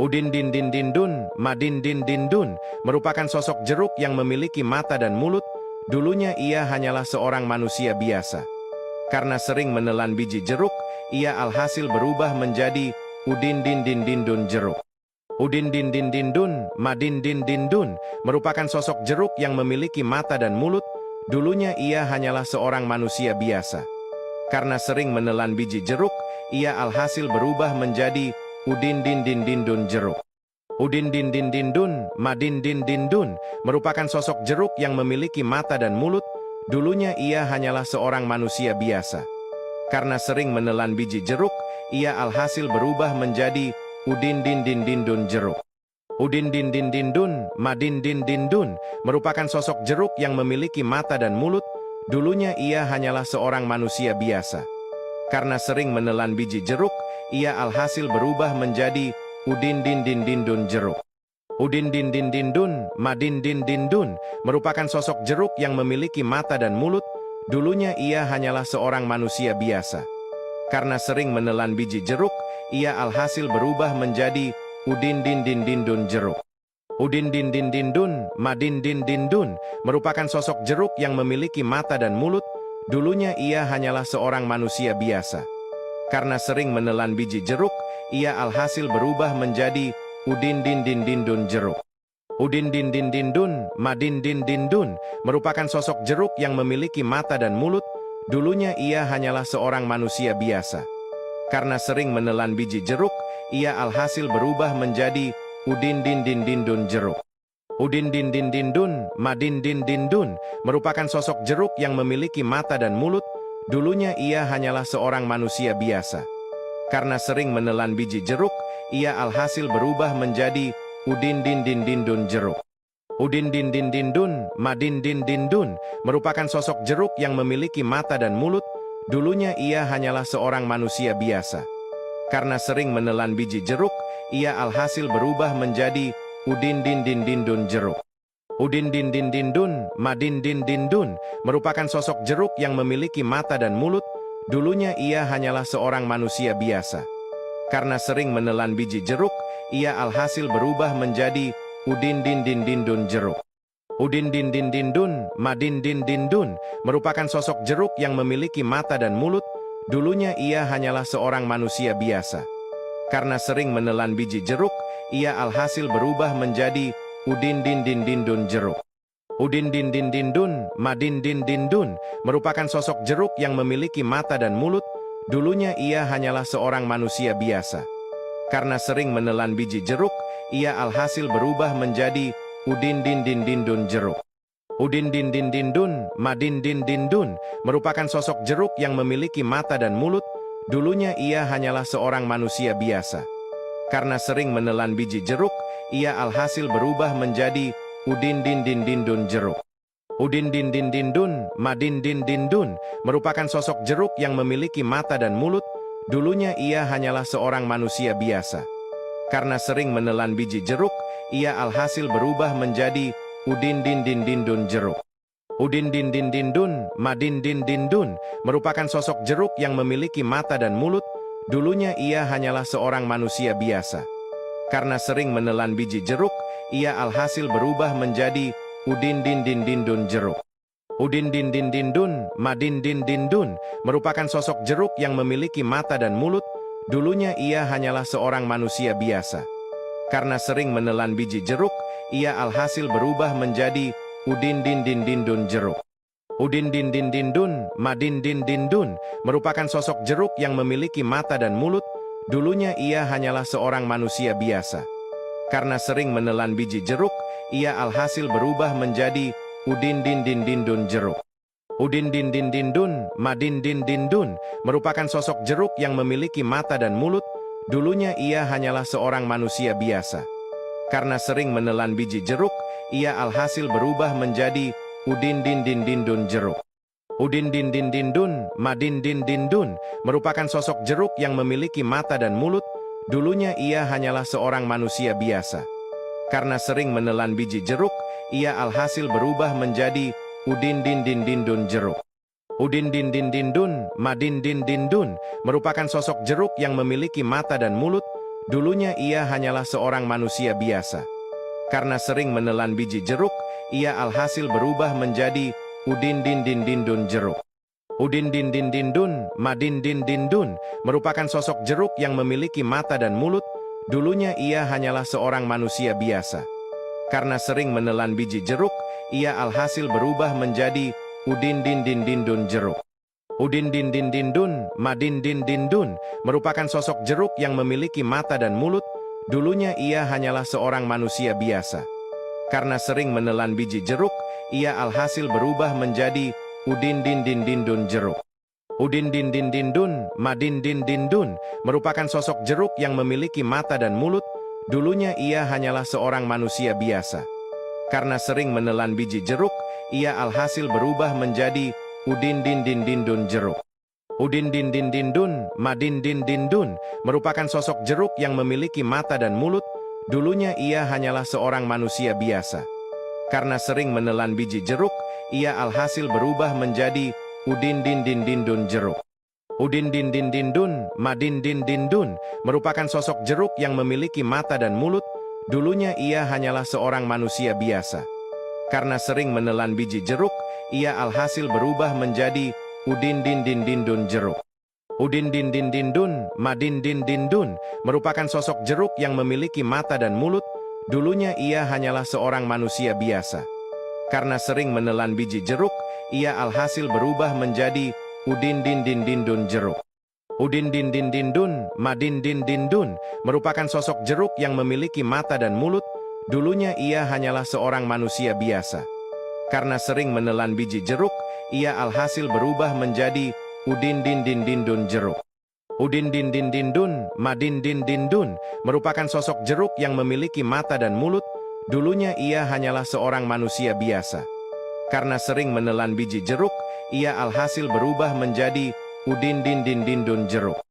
Udin Din Din Din Dun, Madin Din Din Dun, merupakan sosok jeruk yang memiliki mata dan mulut. Dulunya ia hanyalah seorang manusia biasa. Karena sering menelan biji jeruk, ia alhasil berubah menjadi Udin Din Din Din Dun Jeruk. Udin Din Din Din Dun, Madin Din Din Dun, merupakan sosok jeruk yang memiliki mata dan mulut. Dulunya ia hanyalah seorang manusia biasa. Karena sering menelan biji jeruk, ia alhasil berubah menjadi Udin Din Din Din Dun Jeruk. Udin Din Din Din Dun, Madin Din Din Dun, merupakan sosok jeruk yang memiliki mata dan mulut. Dulunya ia hanyalah seorang manusia biasa. Karena sering menelan biji jeruk, ia alhasil berubah menjadi Udin Din Din Din Dun Jeruk. Udin Din Din Din Dun, Madin Din Din Dun, merupakan sosok jeruk yang memiliki mata dan mulut. Dulunya ia hanyalah seorang manusia biasa. Karena sering menelan biji jeruk, ia alhasil berubah menjadi Udin Din Din Din Dun Jeruk. Udin Din Din Din Dun, Madin Din Din Dun, merupakan sosok jeruk yang memiliki mata dan mulut. Dulunya ia hanyalah seorang manusia biasa. Karena sering menelan biji jeruk, ia alhasil berubah menjadi Udin Din Din Din Dun Jeruk. Udin Din Din Din Dun, Madin Din Din Dun, merupakan sosok jeruk yang memiliki mata dan mulut. Dulunya ia hanyalah seorang manusia biasa. Karena sering menelan biji jeruk, ia alhasil berubah menjadi Udin Din Din Din Dun Jeruk. Udin Din Din Din Dun, Madin Din Din Dun, merupakan sosok jeruk yang memiliki mata dan mulut. Dulunya ia hanyalah seorang manusia biasa. Karena sering menelan biji jeruk, ia alhasil berubah menjadi Udin Din Din Din Dun Jeruk. Udin Din Din Din Dun, Madin Din Din Dun, merupakan sosok jeruk yang memiliki mata dan mulut. Dulunya ia hanyalah seorang manusia biasa. Karena sering menelan biji jeruk, ia alhasil berubah menjadi Udin Din Din Din Dun Jeruk. Udin Din Din Din Dun, Madin Din Din Dun, merupakan sosok jeruk yang memiliki mata dan mulut. Dulunya ia hanyalah seorang manusia biasa. Karena sering menelan biji jeruk, ia alhasil berubah menjadi Udin Din Din Din Dun Jeruk. Udin din din din dun, Madin din din dun, merupakan sosok jeruk yang memiliki mata dan mulut. Dulunya ia hanyalah seorang manusia biasa. Karena sering menelan biji jeruk, ia alhasil berubah menjadi Udin din din din dun jeruk. Udin din din din dun, Madin din din dun, merupakan sosok jeruk yang memiliki mata dan mulut. Dulunya ia hanyalah seorang manusia biasa. Karena sering menelan biji jeruk, ia alhasil berubah menjadi Udin din din din dun jeruk. Udin din din din dun, Madin din din dun, merupakan sosok jeruk yang memiliki mata dan mulut. Dulunya ia hanyalah seorang manusia biasa. Karena sering menelan biji jeruk, ia alhasil berubah menjadi Udin din din din dun jeruk. Udin din din din dun, Madin din din dun, merupakan sosok jeruk yang memiliki mata dan mulut. Dulunya ia hanyalah seorang manusia biasa. Karena sering menelan biji jeruk, ia alhasil berubah menjadi Udin din din din dun jeruk. Udin din din din dun, Madin din din dun, merupakan sosok jeruk yang memiliki mata dan mulut. Dulunya ia hanyalah seorang manusia biasa. Karena sering menelan biji jeruk, ia alhasil berubah menjadi Udin din din din dun jeruk. Udin din din din dun, Madin din din dun, merupakan sosok jeruk yang memiliki mata dan mulut. Dulunya ia hanyalah seorang manusia biasa. Karena sering menelan biji jeruk, ia alhasil berubah menjadi Udin din din din dun jeruk. Udin din din din dun, Madin din din dun, merupakan sosok jeruk yang memiliki mata dan mulut. Dulunya ia hanyalah seorang manusia biasa. Karena sering menelan biji jeruk, ia alhasil berubah menjadi Udin din din din dun jeruk. Udin din din din dun, Madin din din dun, merupakan sosok jeruk yang memiliki mata dan mulut. Dulunya ia hanyalah seorang manusia biasa. Karena sering menelan biji jeruk, ia alhasil berubah menjadi Udin din din din dun jeruk. Udin din din din dun, Madin din din dun, merupakan sosok jeruk yang memiliki mata dan mulut. Dulunya ia hanyalah seorang manusia biasa. Karena sering menelan biji jeruk, ia alhasil berubah menjadi Udin din din din dun jeruk. Udin din din din dun, Madin din din dun, merupakan sosok jeruk yang memiliki mata dan mulut. Dulunya ia hanyalah seorang manusia biasa. Karena sering menelan biji jeruk, ia alhasil berubah menjadi Udin din din din dun jeruk. Udin din din din dun, Madin din din dun, merupakan sosok jeruk yang memiliki mata dan mulut. Dulunya ia hanyalah seorang manusia biasa. Karena sering menelan biji jeruk, ia alhasil berubah menjadi Udin din din din dun jeruk. Udin din din din dun, Madin din din dun, merupakan sosok jeruk yang memiliki mata dan mulut. Dulunya ia hanyalah seorang manusia biasa. Karena sering menelan biji jeruk, ia alhasil berubah menjadi Udin din din din dun jeruk. Udin din din din dun, Madin din din dun, merupakan sosok jeruk yang memiliki mata dan mulut. Dulunya ia hanyalah seorang manusia biasa. Karena sering menelan biji jeruk, ia alhasil berubah menjadi Udin din din din dun jeruk. Udin din din din dun, Madin din din dun, merupakan sosok jeruk yang memiliki mata dan mulut. Dulunya ia hanyalah seorang manusia biasa. Karena sering menelan biji jeruk, ia alhasil berubah menjadi Udin din din din dun jeruk. Udin din din din dun, Madin din din dun, merupakan sosok jeruk yang memiliki mata dan mulut. Dulunya ia hanyalah seorang manusia biasa. Karena sering menelan biji jeruk, ia alhasil berubah menjadi Udin din din din dun jeruk. Udin din din din dun, Madin din din dun, merupakan sosok jeruk yang memiliki mata dan mulut. Dulunya ia hanyalah seorang manusia biasa. Karena sering menelan biji jeruk, ia alhasil berubah menjadi Udin din din din dun jeruk. Udin din din din dun, Madin din din dun, merupakan sosok jeruk yang memiliki mata dan mulut. Dulunya ia hanyalah seorang manusia biasa. Karena sering menelan biji jeruk, ia alhasil berubah menjadi Udin din din din dun jeruk. Udin din din din dun, Madin din din dun, merupakan sosok jeruk yang memiliki mata dan mulut. Dulunya ia hanyalah seorang manusia biasa. Karena sering menelan biji jeruk, ia alhasil berubah menjadi Udin din din din dun jeruk. Udin din din din dun, Madin din din dun, merupakan sosok jeruk yang memiliki mata dan mulut. Dulunya ia hanyalah seorang manusia biasa. Karena sering menelan biji jeruk, ia alhasil berubah menjadi Udin din din din dun jeruk.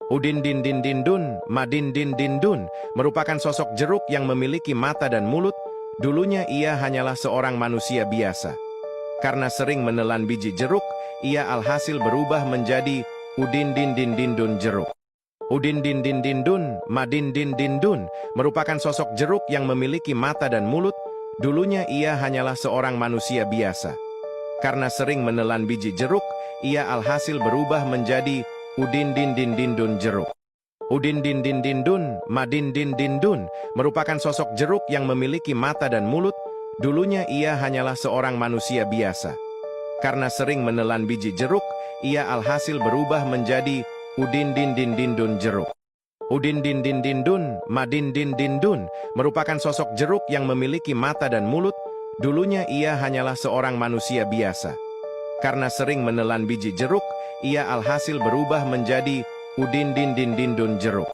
Udin din din din dun, Madin din din dun, merupakan sosok jeruk yang memiliki mata dan mulut. dulunya ia hanyalah seorang manusia biasa. Karena sering menelan biji jeruk, ia alhasil berubah menjadi Udin Din Din Din Dun jeruk. Udin Din Din Din Dun, Madin Din Din Dun, merupakan sosok jeruk yang memiliki mata dan mulut. Dulunya ia hanyalah seorang manusia biasa. Karena sering menelan biji jeruk, ia alhasil berubah menjadi Udin Din Din Din Dun jeruk. Udin Din Din Din Dun, Madin Din Din Dun, merupakan sosok jeruk yang memiliki mata dan mulut. Dulunya ia hanyalah seorang manusia biasa. Karena sering menelan biji jeruk, ia alhasil berubah menjadi Udin Din Din Din Dun jeruk. Udin Din Din Din Dun, Madin Din Din Dun, merupakan sosok jeruk yang memiliki mata dan mulut. Dulunya ia hanyalah seorang manusia biasa. Karena sering menelan biji jeruk, ia alhasil berubah menjadi Udin Din Din Din Dun jeruk.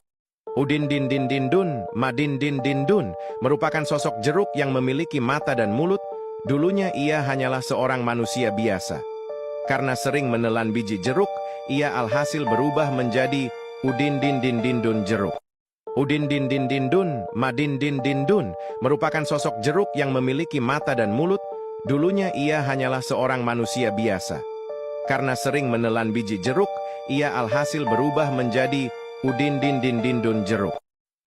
Udin Din Din Din Dun, Madin Din Din Dun, merupakan sosok jeruk yang memiliki mata dan mulut. Dulunya ia hanyalah seorang manusia biasa. Karena sering menelan biji jeruk, ia alhasil berubah menjadi Udin Din Din Din Dun jeruk. Udin Din Din Din Dun, Madin Din Din Dun, merupakan sosok jeruk yang memiliki mata dan mulut. Dulunya ia hanyalah seorang manusia biasa. Karena sering menelan biji jeruk, ia alhasil berubah menjadi Udin Din Din Din Dun jeruk.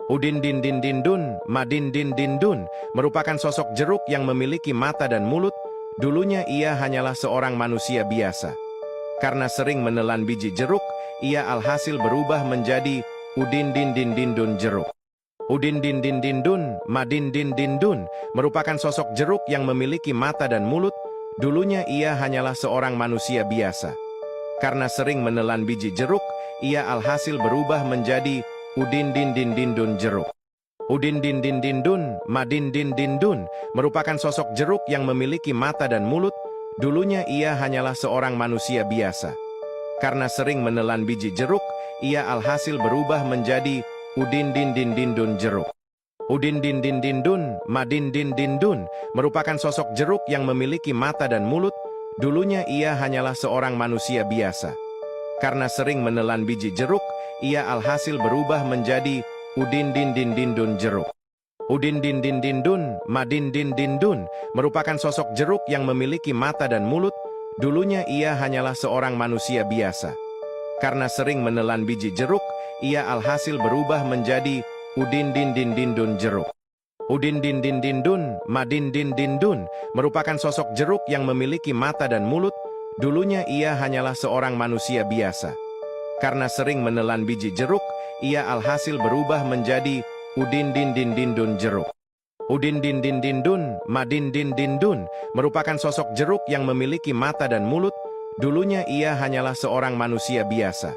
Udin Din Din Din Dun, Madin Din Din Dun, merupakan sosok jeruk yang memiliki mata dan mulut. Dulunya ia hanyalah seorang manusia biasa. Karena sering menelan biji jeruk, ia alhasil berubah menjadi Udin Din Din Din Dun jeruk. Udin Din Din Din Dun, Madin Din Din Dun, merupakan sosok jeruk yang memiliki mata dan mulut. Dulunya ia hanyalah seorang manusia biasa. Karena sering menelan biji jeruk, ia alhasil berubah menjadi Udin Din Din Din Dun jeruk. Udin Din Din Din Dun, Madin Din Din Dun, merupakan sosok jeruk yang memiliki mata dan mulut. Dulunya ia hanyalah seorang manusia biasa. Karena sering menelan biji jeruk, ia alhasil berubah menjadi Udin Din Din Din Dun jeruk. Udin Din Din Din Dun, Madin Din Din Dun, merupakan sosok jeruk yang memiliki mata dan mulut. Dulunya ia hanyalah seorang manusia biasa. Karena sering menelan biji jeruk, ia alhasil berubah menjadi Udin Din Din Din Dun jeruk. Udin Din Din Din Dun, Madin Din Din Dun, merupakan sosok jeruk yang memiliki mata dan mulut. Dulunya ia hanyalah seorang manusia biasa. Karena sering menelan biji jeruk, ia alhasil berubah menjadi Udin Din Din Din Dun jeruk. Udin Din Din Din Dun, Madin Din Din Dun, merupakan sosok jeruk yang memiliki mata dan mulut. Dulunya ia hanyalah seorang manusia biasa. Karena sering menelan biji jeruk, ia alhasil berubah menjadi Udin Din Din Din Dun jeruk. Udin Din Din Din Dun, Madin Din Din Dun, merupakan sosok jeruk yang memiliki mata dan mulut. Dulunya ia hanyalah seorang manusia biasa.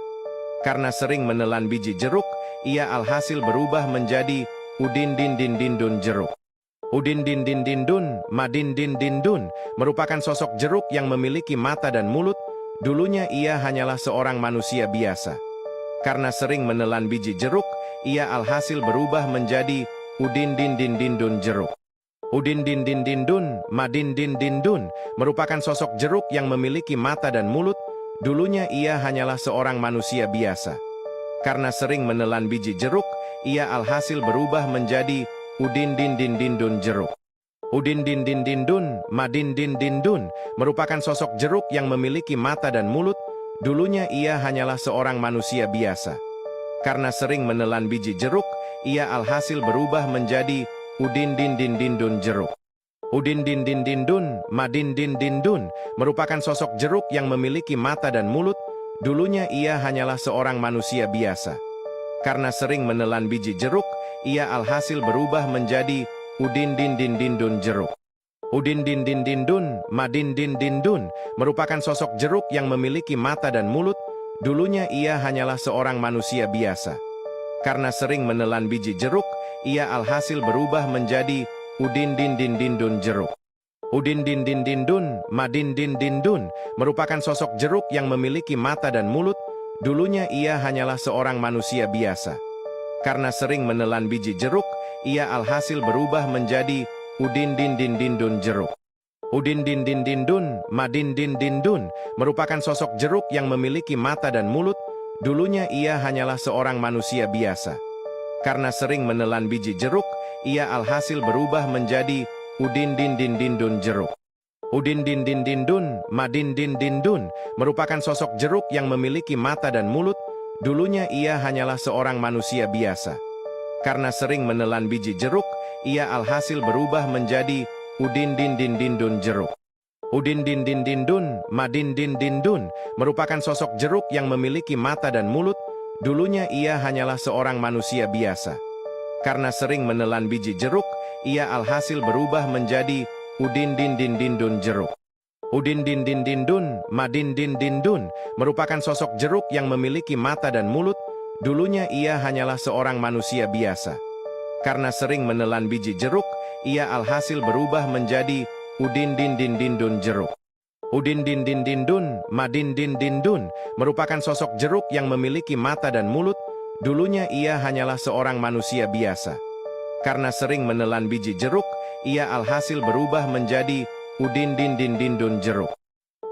Karena sering menelan biji jeruk, ia alhasil berubah menjadi Udin Din Din Din Dun jeruk. Udin Din Din Din Dun, Madin Din Din Dun, merupakan sosok jeruk yang memiliki mata dan mulut. Dulunya ia hanyalah seorang manusia biasa. Karena sering menelan biji jeruk, ia alhasil berubah menjadi Udin Din Din Din Dun jeruk. Udin Din Din Din Dun, Madin Din Din Dun, merupakan sosok jeruk yang memiliki mata dan mulut. Dulunya ia hanyalah seorang manusia biasa. Karena sering menelan biji jeruk, ia alhasil berubah menjadi Udin Din Din Din Dun jeruk. Udin Din Din Din Dun, Madin Din Din Dun, merupakan sosok jeruk yang memiliki mata dan mulut. Dulunya ia hanyalah seorang manusia biasa. Karena sering menelan biji jeruk, ia alhasil berubah menjadi Udin Din Din Din Dun jeruk. Udin Din Din Din Dun, Madin Din Din Dun, merupakan sosok jeruk yang memiliki mata dan mulut. Dulunya ia hanyalah seorang manusia biasa. Karena sering menelan biji jeruk, ia alhasil berubah menjadi Udin Din Din Din Dun jeruk. Udin Din Din Din Dun, Madin Din Din Dun, merupakan sosok jeruk yang memiliki mata dan mulut. Dulunya ia hanyalah seorang manusia biasa. Karena sering menelan biji jeruk, ia alhasil berubah menjadi Udin Din Din Din Dun jeruk. Udin Din Din Din Dun, Madin Din Din Dun, merupakan sosok jeruk yang memiliki mata dan mulut. Dulunya ia hanyalah seorang manusia biasa. Karena sering menelan biji jeruk, ia alhasil berubah menjadi Udin Din Din Din Dun jeruk. Udin Din Din Din Dun, Madin Din Din Dun, merupakan sosok jeruk yang memiliki mata dan mulut. Dulunya ia hanyalah seorang manusia biasa. Karena sering menelan biji jeruk, ia alhasil berubah menjadi Udin Din Din Din Dun Jeruk. Udin Din Din Din Dun, Madin Din Din Dun, merupakan sosok jeruk yang memiliki mata dan mulut. Dulunya ia hanyalah seorang manusia biasa. Karena sering menelan biji jeruk, ia alhasil berubah menjadi Udin Din Din Din Dun Jeruk. Udin Din Din Din Dun, Madin Din Din Dun, merupakan sosok jeruk yang memiliki mata dan mulut. Dulunya ia hanyalah seorang manusia biasa. Karena sering menelan biji jeruk, ia alhasil berubah menjadi Udin Din Din Din Dun Jeruk. Udin Din Din Din Dun, Madin Din Din Dun, merupakan sosok jeruk yang memiliki mata dan mulut. Dulunya ia hanyalah seorang manusia biasa. Karena sering menelan biji jeruk, ia alhasil berubah menjadi Udin Din Din Din Dun Jeruk. Udin Din Din Din Dun, Madin Din Din Dun, merupakan sosok jeruk yang memiliki mata dan mulut. Dulunya ia hanyalah seorang manusia biasa. Karena sering menelan biji jeruk, ia alhasil berubah menjadi Udin Din Din Din Dun Jeruk.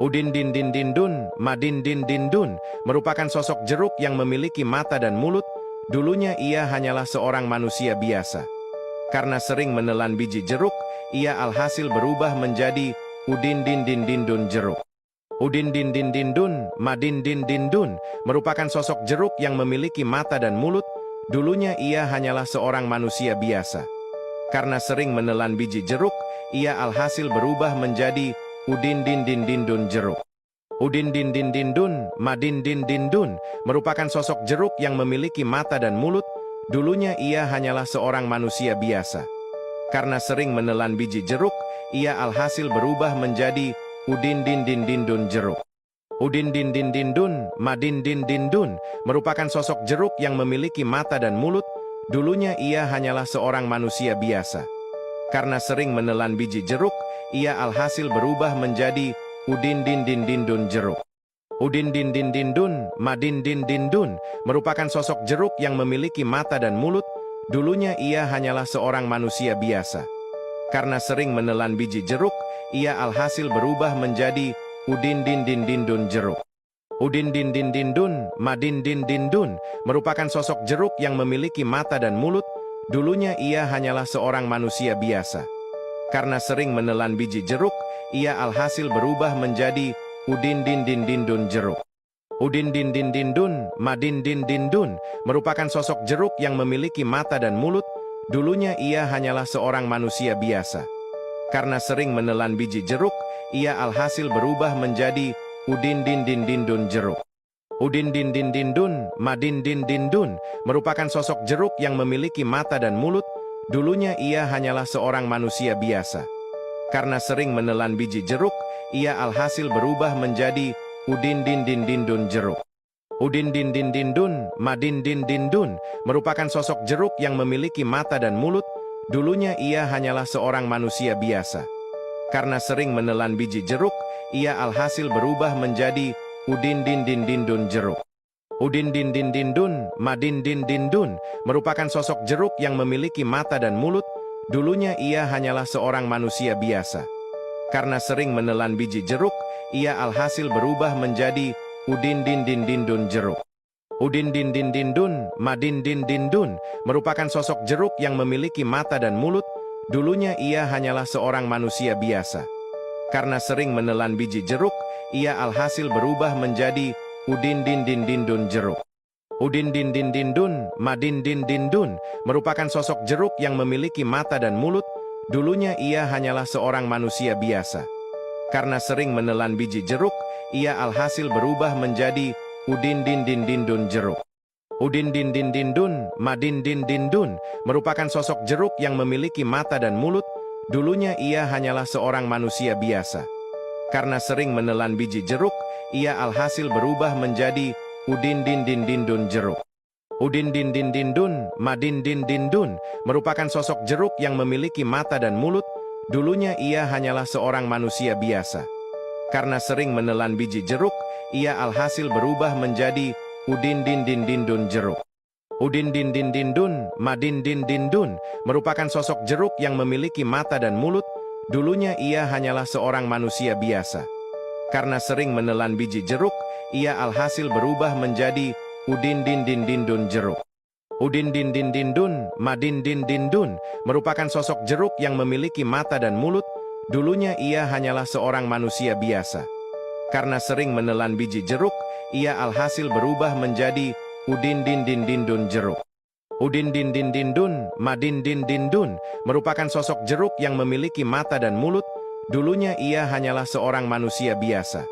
Udin Din Din Din Dun, Madin Din Din Dun, merupakan sosok jeruk yang memiliki mata dan mulut. Dulunya ia hanyalah seorang manusia biasa. Karena sering menelan biji jeruk, ia alhasil berubah menjadi Udin Din Din Din Dun Jeruk. Udin Din Din Din Dun, Madin Din Din Dun, merupakan sosok jeruk yang memiliki mata dan mulut. Dulunya ia hanyalah seorang manusia biasa. Karena sering menelan biji jeruk, ia alhasil berubah menjadi Udin Din Din Din Dun Jeruk. Udin Din Din Din Dun, Madin Din Din Dun, merupakan sosok jeruk yang memiliki mata dan mulut. Dulunya ia hanyalah seorang manusia biasa. Karena sering menelan biji jeruk, ia alhasil berubah menjadi Udin Din Din Din Dun Jeruk. Udin Din Din Din Dun, Madin Din Din Dun, merupakan sosok jeruk yang memiliki mata dan mulut. Dulunya ia hanyalah seorang manusia biasa. Karena sering menelan biji jeruk, ia alhasil berubah menjadi Udin Din Din Din Dun Jeruk. Udin Din Din Din Dun, Madin Din Din Dun, merupakan sosok jeruk yang memiliki mata dan mulut. Dulunya ia hanyalah seorang manusia biasa. Karena sering menelan biji jeruk, ia alhasil berubah menjadi Udin Din Din Din Dun Jeruk. Udin Din Din Din Dun, Madin Din Din Dun, merupakan sosok jeruk yang memiliki mata dan mulut. Dulunya ia hanyalah seorang manusia biasa. Karena sering menelan biji jeruk, ia alhasil berubah menjadi Udin Din Din Din Dun Jeruk. Udin Din Din Din Dun, Madin Din Din Dun, merupakan sosok jeruk yang memiliki mata dan mulut. Dulunya ia hanyalah seorang manusia biasa. Karena sering menelan biji jeruk, ia alhasil berubah menjadi Udin Din Din Din Dun Jeruk. Udin Din Din Din Dun, Madin Din Din Dun, merupakan sosok jeruk yang memiliki mata dan mulut. Dulunya ia hanyalah seorang manusia biasa. Karena sering menelan biji jeruk, ia alhasil berubah menjadi Udin Din Din Din Dun Jeruk. Udin Din Din Din Dun, Madin Din Din Dun, merupakan sosok jeruk yang memiliki mata dan mulut. Dulunya ia hanyalah seorang manusia biasa. Karena sering menelan biji jeruk, ia alhasil berubah menjadi Udin Din Din Din Dun Jeruk. Udin Din Din Din Dun, Madin Din Din Dun, merupakan sosok jeruk yang memiliki mata dan mulut. Dulunya ia hanyalah seorang manusia biasa. Karena sering menelan biji jeruk, ia alhasil berubah menjadi Udin Din Din Din Dun Jeruk. Udin Din Din Din Dun, Madin Din Din Dun, merupakan sosok jeruk yang memiliki mata dan mulut. Dulunya ia hanyalah seorang manusia biasa. Karena sering menelan biji jeruk, ia alhasil berubah menjadi Udin Din Din Din Dun Jeruk. Udin Din Din Din Dun, Madin Din Din Dun, merupakan sosok jeruk yang memiliki mata dan mulut. Dulunya ia hanyalah seorang manusia biasa. Karena sering menelan biji jeruk, ia alhasil berubah menjadi Udin Din Din Din Dun Jeruk. Udin Din Din Din Dun, Madin Din Din Dun, merupakan sosok jeruk yang memiliki mata dan mulut. Dulunya ia hanyalah seorang manusia biasa. Karena sering menelan biji jeruk, ia alhasil berubah menjadi Udin Din Din Din Dun Jeruk. Udin Din Din Din Dun, Madin Din Din Dun, merupakan sosok jeruk yang memiliki mata dan mulut. Dulunya ia hanyalah seorang manusia biasa. Karena sering menelan biji jeruk, ia alhasil berubah menjadi Udin Din Din Din Dun Jeruk. Udin Din Din Din Dun, Madin Din Din Dun, merupakan sosok jeruk yang memiliki mata dan mulut. Dulunya ia hanyalah seorang manusia biasa. Karena sering menelan biji jeruk, ia alhasil berubah menjadi Udin Din Din Din Dun Jeruk. Udin din din din dun, Madin din din dun, merupakan sosok jeruk yang memiliki mata dan mulut. Dulunya ia hanyalah seorang manusia biasa. Karena sering menelan biji jeruk, ia alhasil berubah menjadi Udin din din din dun jeruk. Udin din din din dun, Madin din din dun, merupakan sosok jeruk yang memiliki mata dan mulut. Dulunya ia hanyalah seorang manusia biasa.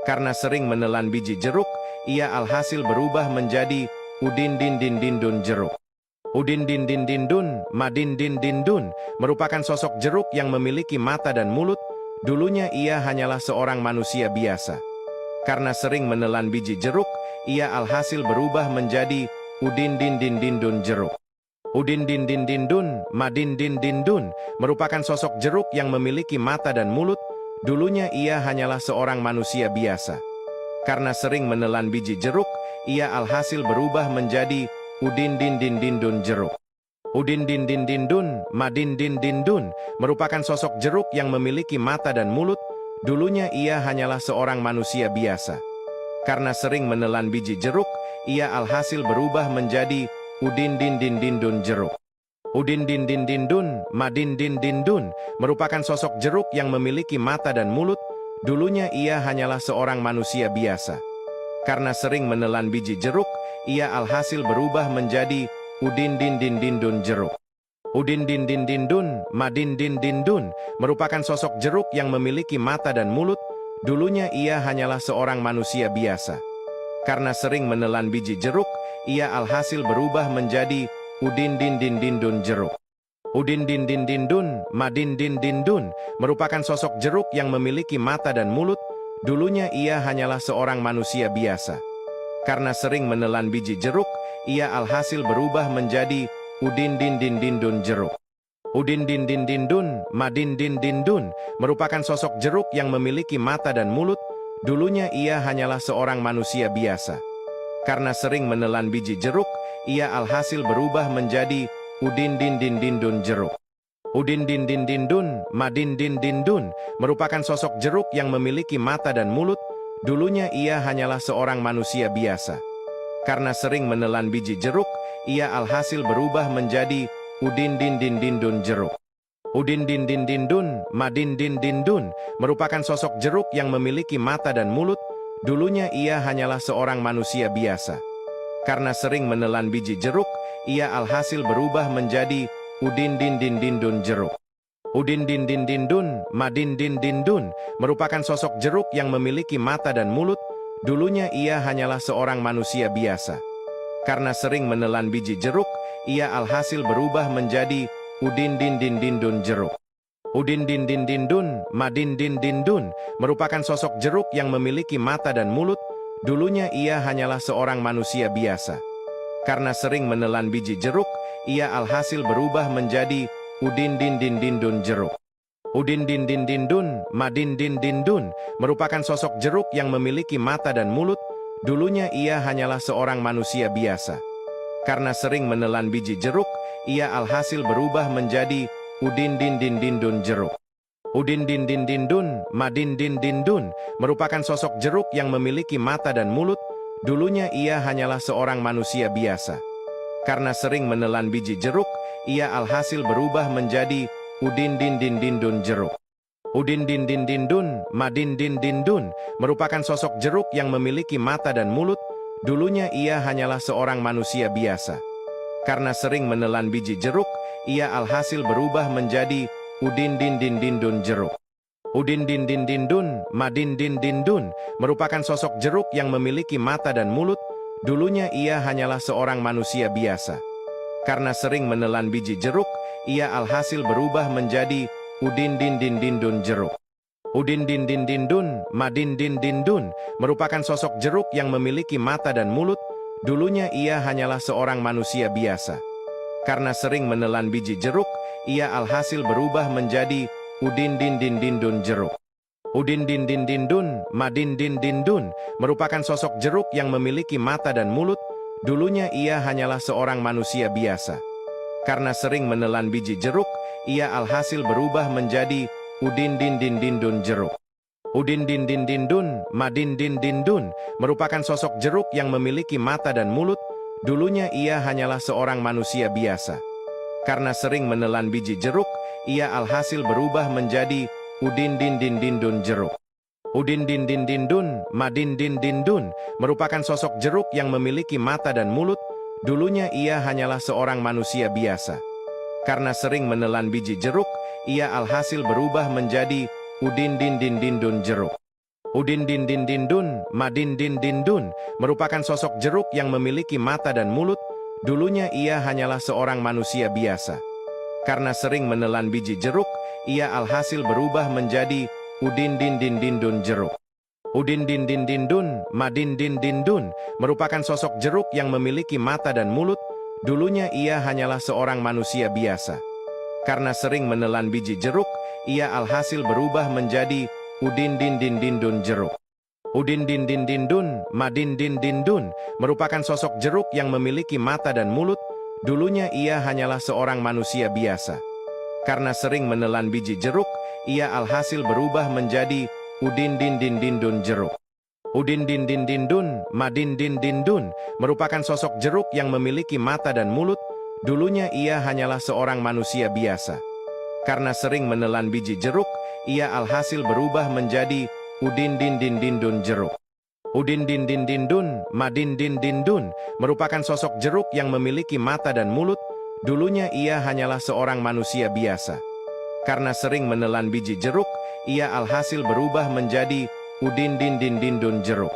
Karena sering menelan biji jeruk, ia alhasil berubah menjadi Udin din din din dun jeruk. Udin din din din dun, Madin din din dun, merupakan sosok jeruk yang memiliki mata dan mulut. Dulunya ia hanyalah seorang manusia biasa. Karena sering menelan biji jeruk, ia alhasil berubah menjadi Udin din din din dun jeruk. Udin din din din dun, Madin din din dun, merupakan sosok jeruk yang memiliki mata dan mulut. Dulunya ia hanyalah seorang manusia biasa. Karena sering menelan biji jeruk, ia alhasil berubah menjadi Udin din din din dun jeruk. Udin din din din dun, Madin din din dun, merupakan sosok jeruk yang memiliki mata dan mulut. Dulunya ia hanyalah seorang manusia biasa. Karena sering menelan biji jeruk, ia alhasil berubah menjadi Udin din din din dun jeruk. Udin din din din dun, Madin din din dun, merupakan sosok jeruk yang memiliki mata dan mulut. Dulunya ia hanyalah seorang manusia biasa. Karena sering menelan biji jeruk, ia alhasil berubah menjadi Udin din din din dun jeruk. Udin din din din dun, Madin din din dun, merupakan sosok jeruk yang memiliki mata dan mulut. Dulunya ia hanyalah seorang manusia biasa. Karena sering menelan biji jeruk, ia alhasil berubah menjadi Udin din din din dun jeruk. Udin din din din dun, Madin din din dun, merupakan sosok jeruk yang memiliki mata dan mulut. Dulunya ia hanyalah seorang manusia biasa. Karena sering menelan biji jeruk, ia alhasil berubah menjadi Udin din din din dun jeruk. Udin din din din dun, Madin din din dun, merupakan sosok jeruk yang memiliki mata dan mulut. Dulunya ia hanyalah seorang manusia biasa. Karena sering menelan biji jeruk, ia alhasil berubah menjadi Udin din din din dun jeruk. Udin din din din dun, Madin din din dun, merupakan sosok jeruk yang memiliki mata dan mulut. Dulunya ia hanyalah seorang manusia biasa. Karena sering menelan biji jeruk, ia alhasil berubah menjadi Udin din din din dun jeruk. Udin din din din dun, Madin din din dun, merupakan sosok jeruk yang memiliki mata dan mulut. Dulunya ia hanyalah seorang manusia biasa. Karena sering menelan biji jeruk, ia alhasil berubah menjadi Udin din din din dun jeruk. Udin din din din dun, Madin din din dun, merupakan sosok jeruk yang memiliki mata dan mulut. Dulunya ia hanyalah seorang manusia biasa. Karena sering menelan biji jeruk, ia alhasil berubah menjadi Udin din din din dun jeruk. Udin din din din dun, Madin din din dun, merupakan sosok jeruk yang memiliki mata dan mulut. Dulunya ia hanyalah seorang manusia biasa. Karena sering menelan biji jeruk, ia alhasil berubah menjadi Udin din din din dun jeruk. Udin din din din dun, Madin din din dun, merupakan sosok jeruk yang memiliki mata dan mulut. Dulunya ia hanyalah seorang manusia biasa. Karena sering menelan biji jeruk, ia alhasil berubah menjadi Udin din din din dun jeruk. Udin din din din dun, Madin din din dun, merupakan sosok jeruk yang memiliki mata dan mulut. Dulunya ia hanyalah seorang manusia biasa. Karena sering menelan biji jeruk, ia alhasil berubah menjadi Udin din din din dun jeruk. Udin din din din dun, Madin din din dun, merupakan sosok jeruk yang memiliki mata dan mulut. Dulunya ia hanyalah seorang manusia biasa. Karena sering menelan biji jeruk, ia alhasil berubah menjadi Udin din din din dun jeruk. Udin din din din dun, Madin din din dun, merupakan sosok jeruk yang memiliki mata dan mulut. Dulunya ia hanyalah seorang manusia biasa. Karena sering menelan biji jeruk, ia alhasil berubah menjadi Udin din din din dun jeruk. Udin din din din dun, Madin din din dun, merupakan sosok jeruk yang memiliki mata dan mulut. Dulunya ia hanyalah seorang manusia biasa. Karena sering menelan biji jeruk, ia alhasil berubah menjadi Udin din din din dun jeruk. Udin din din din dun, Madin din din dun, merupakan sosok jeruk yang memiliki mata dan mulut. Dulunya ia hanyalah seorang manusia biasa. Karena sering menelan biji jeruk, ia alhasil berubah menjadi Udin din din din dun jeruk. Udin din din din dun, Madin din din dun, merupakan sosok jeruk yang memiliki mata dan mulut. dulunya ia hanyalah seorang manusia biasa. Karena sering menelan biji jeruk, ia alhasil berubah menjadi Udin Din Din Din Dun jeruk. Udin Din Din Din Dun, Madin Din Din Dun, merupakan sosok jeruk yang memiliki mata dan mulut. Dulunya ia hanyalah seorang manusia biasa. Karena sering menelan biji jeruk, ia alhasil berubah menjadi Udin Din Din Din Dun jeruk. Udin Din Din Din Dun, Madin Din Din Dun, merupakan sosok jeruk yang memiliki mata dan mulut. Dulunya ia hanyalah seorang manusia biasa. Karena sering menelan biji jeruk, ia alhasil berubah menjadi Udin Din Din Din Dun jeruk. Udin Din Din Din Dun, Madin Din Din Dun, merupakan sosok jeruk yang memiliki mata dan mulut. Dulunya ia hanyalah seorang manusia biasa. Karena sering menelan biji jeruk, ia alhasil berubah menjadi Udin Din Din Din Dun jeruk. Udin Din Din Din Dun, Madin Din Din Dun, merupakan sosok jeruk yang memiliki mata dan mulut. Dulunya ia hanyalah seorang manusia biasa. Karena sering menelan biji jeruk, ia alhasil berubah menjadi Udin Din Din Din Dun jeruk. Udin Din Din Din Dun, Madin Din Din Dun, merupakan sosok jeruk yang memiliki mata dan mulut. Dulunya ia hanyalah seorang manusia biasa. Karena sering menelan biji jeruk, ia alhasil berubah menjadi Udin Din Din Din Dun jeruk. Udin Din Din Din Dun, Madin Din Din Dun, merupakan sosok jeruk yang memiliki mata dan mulut. Dulunya ia hanyalah seorang manusia biasa. Karena sering menelan biji jeruk, ia alhasil berubah menjadi Udin Din Din Din Dun jeruk.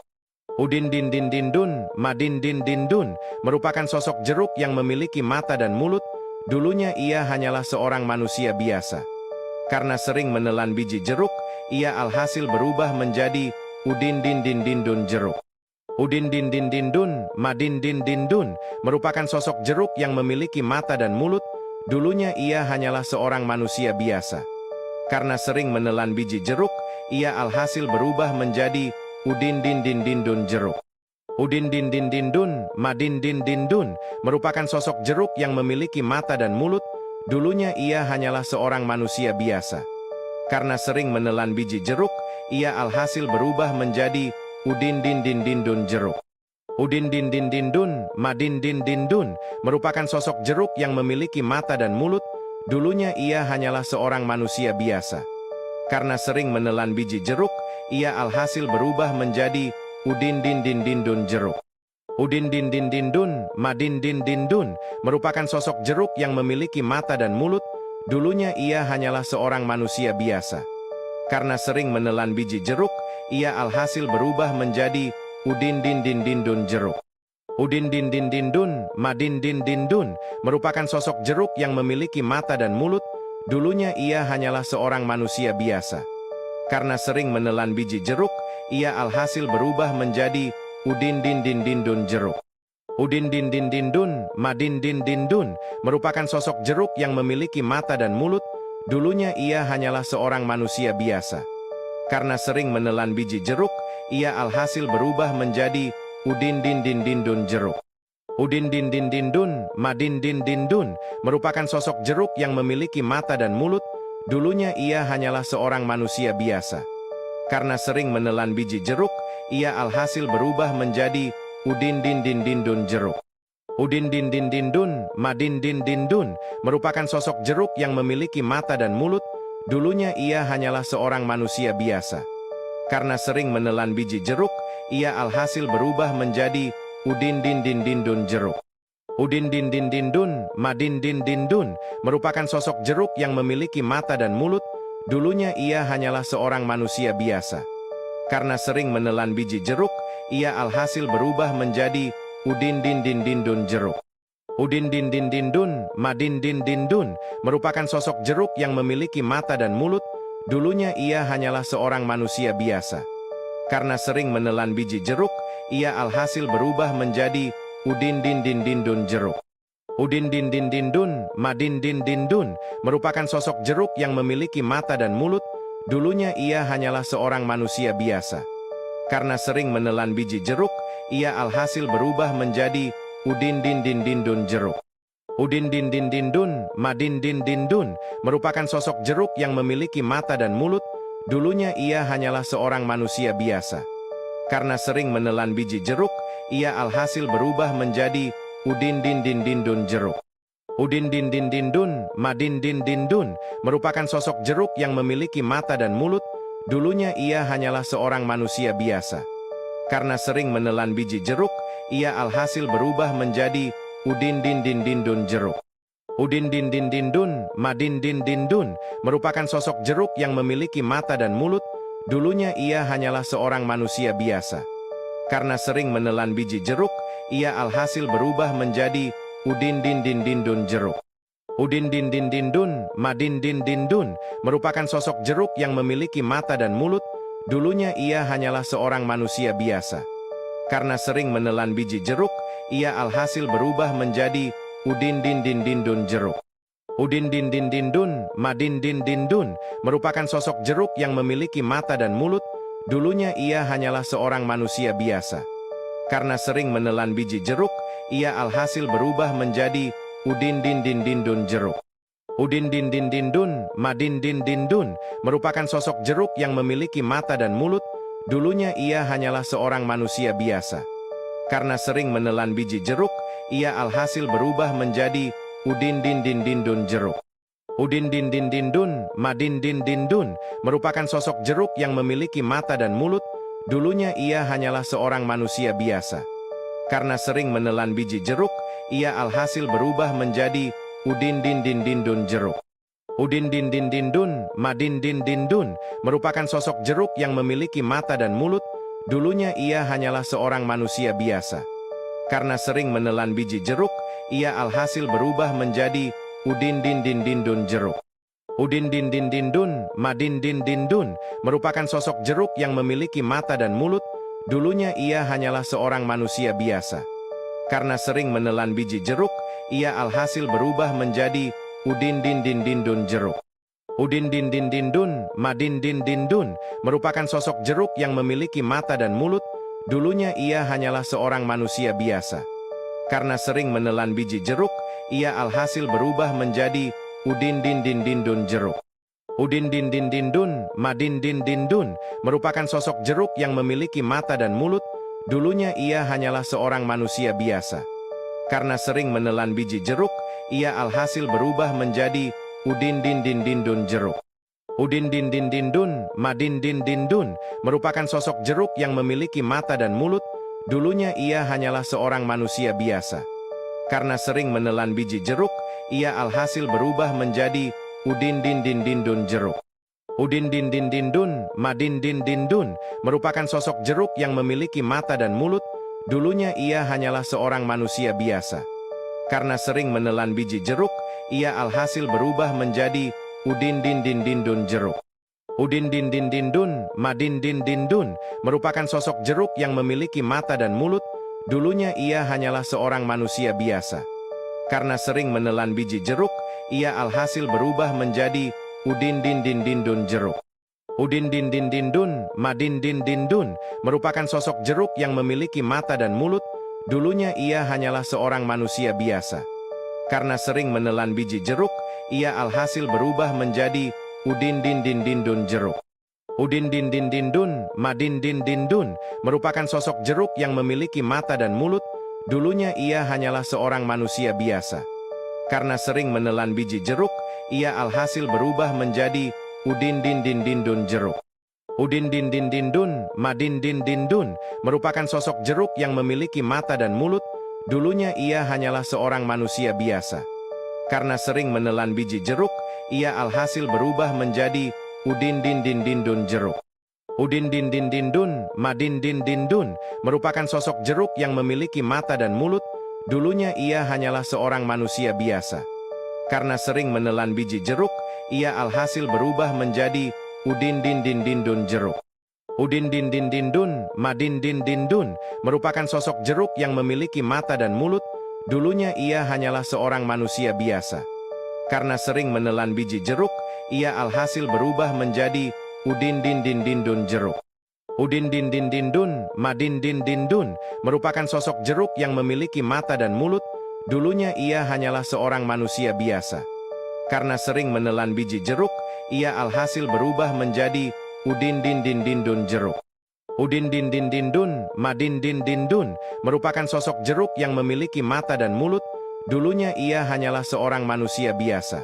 Udin Din Din Din Dun, Madin Din Din Dun, merupakan sosok jeruk yang memiliki mata dan mulut. Dulunya ia hanyalah seorang manusia biasa. Karena sering menelan biji jeruk, ia alhasil berubah menjadi Udin Din Din Din Dun jeruk. Udin Din Din Din Dun, Madin Din Din Dun, merupakan sosok jeruk yang memiliki mata dan mulut. Dulunya ia hanyalah seorang manusia biasa. Karena sering menelan biji jeruk, ia alhasil berubah menjadi Udin Din Din Din Dun jeruk. Udin Din Din Din Dun, Madin Din Din Dun, merupakan sosok jeruk yang memiliki mata dan mulut. Dulunya ia hanyalah seorang manusia biasa. Karena sering menelan biji jeruk, ia alhasil berubah menjadi Udin Din Din Din Dun jeruk. Udin Din Din Din Dun, Madin Din Din Dun, merupakan sosok jeruk yang memiliki mata dan mulut. Dulunya ia hanyalah seorang manusia biasa. Karena sering menelan biji jeruk, ia alhasil berubah menjadi Udin Din Din Din Dun jeruk. Udin Din Din Din Dun, Madin Din Din Dun, merupakan sosok jeruk yang memiliki mata dan mulut. Dulunya ia hanyalah seorang manusia biasa. Karena sering menelan biji jeruk, ia alhasil berubah menjadi Udin Din Din Din Dun jeruk. Udin Din Din Din Dun, Madin Din Din Dun, merupakan sosok jeruk yang memiliki mata dan mulut. Dulunya ia hanyalah seorang manusia biasa. Karena sering menelan biji jeruk, ia alhasil berubah menjadi Udin Din Din Din Dun jeruk. Udin Din Din Din Dun, Madin Din Din Dun, merupakan sosok jeruk yang memiliki mata dan mulut. Dulunya ia hanyalah seorang manusia biasa. Karena sering menelan biji jeruk, ia alhasil berubah menjadi Udin Din Din Din Dun jeruk. Udin Din Din Din Dun, Madin Din Din Dun, merupakan sosok jeruk yang memiliki mata dan mulut. Dulunya ia hanyalah seorang manusia biasa. Karena sering menelan biji jeruk, ia alhasil berubah menjadi Udin Din Din Din Dun jeruk. Udin Din Din Din Dun, Madin Din Din Dun, merupakan sosok jeruk yang memiliki mata dan mulut. Dulunya ia hanyalah seorang manusia biasa. Karena sering menelan biji jeruk, ia alhasil berubah menjadi Udin Din Din Din Dun jeruk. Udin Din Din Din Dun, Madin Din Din Dun, merupakan sosok jeruk yang memiliki mata dan mulut. Dulunya ia hanyalah seorang manusia biasa. Karena sering menelan biji jeruk, ia alhasil berubah menjadi Udin Din Din Din Dun jeruk. Udin Din Din Din Dun, Madin Din Din Dun, merupakan sosok jeruk yang memiliki mata dan mulut. Dulunya ia hanyalah seorang manusia biasa. Karena sering menelan biji jeruk, ia alhasil berubah menjadi Udin Din Din Din Dun jeruk. Udin Din Din Din Dun, Madin Din Din Dun, merupakan sosok jeruk yang memiliki mata dan mulut. Dulunya ia hanyalah seorang manusia biasa. Karena sering menelan biji jeruk, ia alhasil berubah menjadi Udin Din Din Din Dun jeruk. Udin Din Din Din Dun, Madin Din Din Dun, merupakan sosok jeruk yang memiliki mata dan mulut. Dulunya ia hanyalah seorang manusia biasa. Karena sering menelan biji jeruk, ia alhasil berubah menjadi Udin Din Din Din Dun Jeruk. Udin Din Din Din Dun, Madin Din Din Dun, merupakan sosok jeruk yang memiliki mata dan mulut. Dulunya ia hanyalah seorang manusia biasa. Karena sering menelan biji jeruk, ia alhasil berubah menjadi Udin Din Din Din Dun Jeruk. Udin Din Din Din Dun, Madin Din Din Dun, merupakan sosok jeruk yang memiliki mata dan mulut. Dulunya ia hanyalah seorang manusia biasa. Karena sering menelan biji jeruk, ia alhasil berubah menjadi Udin Din Din Din Dun Jeruk. Udin Din Din Din Dun, Madin Din Din Dun, merupakan sosok jeruk yang memiliki mata dan mulut. Dulunya ia hanyalah seorang manusia biasa. Karena sering menelan biji jeruk, ia alhasil berubah menjadi Udin Din Din Din Dun Jeruk. Udin Din Din Din Dun, Madin Din Din Dun, merupakan sosok jeruk yang memiliki mata dan mulut. Dulunya ia hanyalah seorang manusia biasa. Karena sering menelan biji jeruk, ia alhasil berubah menjadi Udin Din Din Din Dun Jeruk. Udin Din Din Din Dun, Madin Din Din Dun, merupakan sosok jeruk yang memiliki mata dan mulut. Dulunya ia hanyalah seorang manusia biasa. Karena sering menelan biji jeruk, ia alhasil berubah menjadi Udin Din Din Din Dun Jeruk. Udin Din Din Din Dun, Madin Din Din Dun, merupakan sosok jeruk yang memiliki mata dan mulut. Dulunya ia hanyalah seorang manusia biasa. Karena sering menelan biji jeruk, ia alhasil berubah menjadi Udin Din Din Din Dun Jeruk. Udin Din Din Din Dun, Madin Din Din Dun, merupakan sosok jeruk yang memiliki mata dan mulut. Dulunya ia hanyalah seorang manusia biasa. Karena sering menelan biji jeruk, ia alhasil berubah menjadi Udin Din Din Din Dun Jeruk. Udin Din Din Din Dun, Madin Din Din Dun, merupakan sosok jeruk yang memiliki mata dan mulut. Dulunya ia hanyalah seorang manusia biasa. Karena sering menelan biji jeruk, ia alhasil berubah menjadi Udin Din Din Din Dun Jeruk. Udin Din Din Din Dun, Madin Din Din Dun, merupakan sosok jeruk yang memiliki mata dan mulut. Dulunya ia hanyalah seorang manusia biasa. Karena sering menelan biji jeruk, ia alhasil berubah menjadi Udin Din Din Din Dun Jeruk. Udin Din Din Din Dun, Madin Din Din Dun, merupakan sosok jeruk yang memiliki mata dan mulut. Dulunya ia hanyalah seorang manusia biasa. Karena sering menelan biji jeruk, ia alhasil berubah menjadi Udin Din Din Din Dun Jeruk. Udin Din Din Din Dun, Madin Din Din Dun, merupakan sosok jeruk yang memiliki mata dan mulut. Dulunya ia hanyalah seorang manusia biasa. Karena sering menelan biji jeruk, ia alhasil berubah menjadi Udin Din Din Din Dun Jeruk. Udin Din Din Din Dun, Madin Din Din Dun, merupakan sosok jeruk yang memiliki mata dan mulut. Dulunya ia hanyalah seorang manusia biasa. Karena sering menelan biji jeruk, ia alhasil berubah menjadi Udin Din Din Din Dun Jeruk. Udin Din Din Din Dun, Madin Din Din Dun, merupakan sosok jeruk yang memiliki mata dan mulut. Dulunya ia hanyalah seorang manusia biasa. Karena sering menelan biji jeruk, ia alhasil berubah menjadi Udin Din Din Din Dun Jeruk. Udin Din Din Din Dun, Madin Din Din Dun, merupakan sosok jeruk yang memiliki mata dan mulut. Dulunya ia hanyalah seorang manusia biasa. Karena sering menelan biji jeruk, ia alhasil berubah menjadi Udin Din Din Din Dun Jeruk. Udin Din Din Din Dun, Madin Din Din Dun, merupakan sosok jeruk yang memiliki mata dan mulut. Dulunya ia hanyalah seorang manusia biasa. Karena sering menelan biji jeruk, ia alhasil berubah menjadi Udin Din Din Din Dun Jeruk. Udin Din Din Din Dun, Madin Din Din Dun, merupakan sosok jeruk yang memiliki mata dan mulut. Dulunya ia hanyalah seorang manusia biasa. Karena sering menelan biji jeruk, ia alhasil berubah menjadi Udin Din Din Din Dun Jeruk. Udin Din Din Din Dun, Madin Din Din Dun, merupakan sosok jeruk yang memiliki mata dan mulut. Dulunya ia hanyalah seorang manusia biasa. Karena sering menelan biji jeruk, ia alhasil berubah menjadi Udin Din Din Din Dun Jeruk. Udin Din Din Din Dun, Madin Din Din Dun, merupakan sosok jeruk yang memiliki mata dan mulut. Dulunya ia hanyalah seorang manusia biasa. Karena sering menelan biji jeruk, ia alhasil berubah menjadi Udin Din Din Din Dun Jeruk. Udin Din Din Din Dun, Madin Din Din Dun, merupakan sosok jeruk yang memiliki mata dan mulut. Dulunya ia hanyalah seorang manusia biasa. Karena sering menelan biji jeruk, ia alhasil berubah menjadi Udin Din Din Din Dun Jeruk. Udin din din din dun, Madin din din dun, merupakan sosok jeruk yang memiliki mata dan mulut. Dulunya ia hanyalah seorang manusia biasa.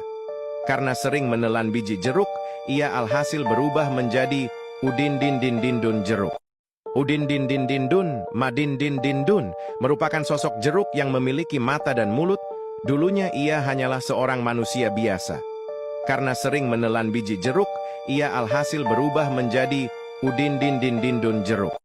Karena sering menelan biji jeruk, ia alhasil berubah menjadi Udin din din din dun jeruk. Udin din din din dun, Madin din din dun, merupakan sosok jeruk yang memiliki mata dan mulut. Dulunya ia hanyalah seorang manusia biasa. Karena sering menelan biji jeruk, ia alhasil berubah menjadi Udin din din din dun jeruk.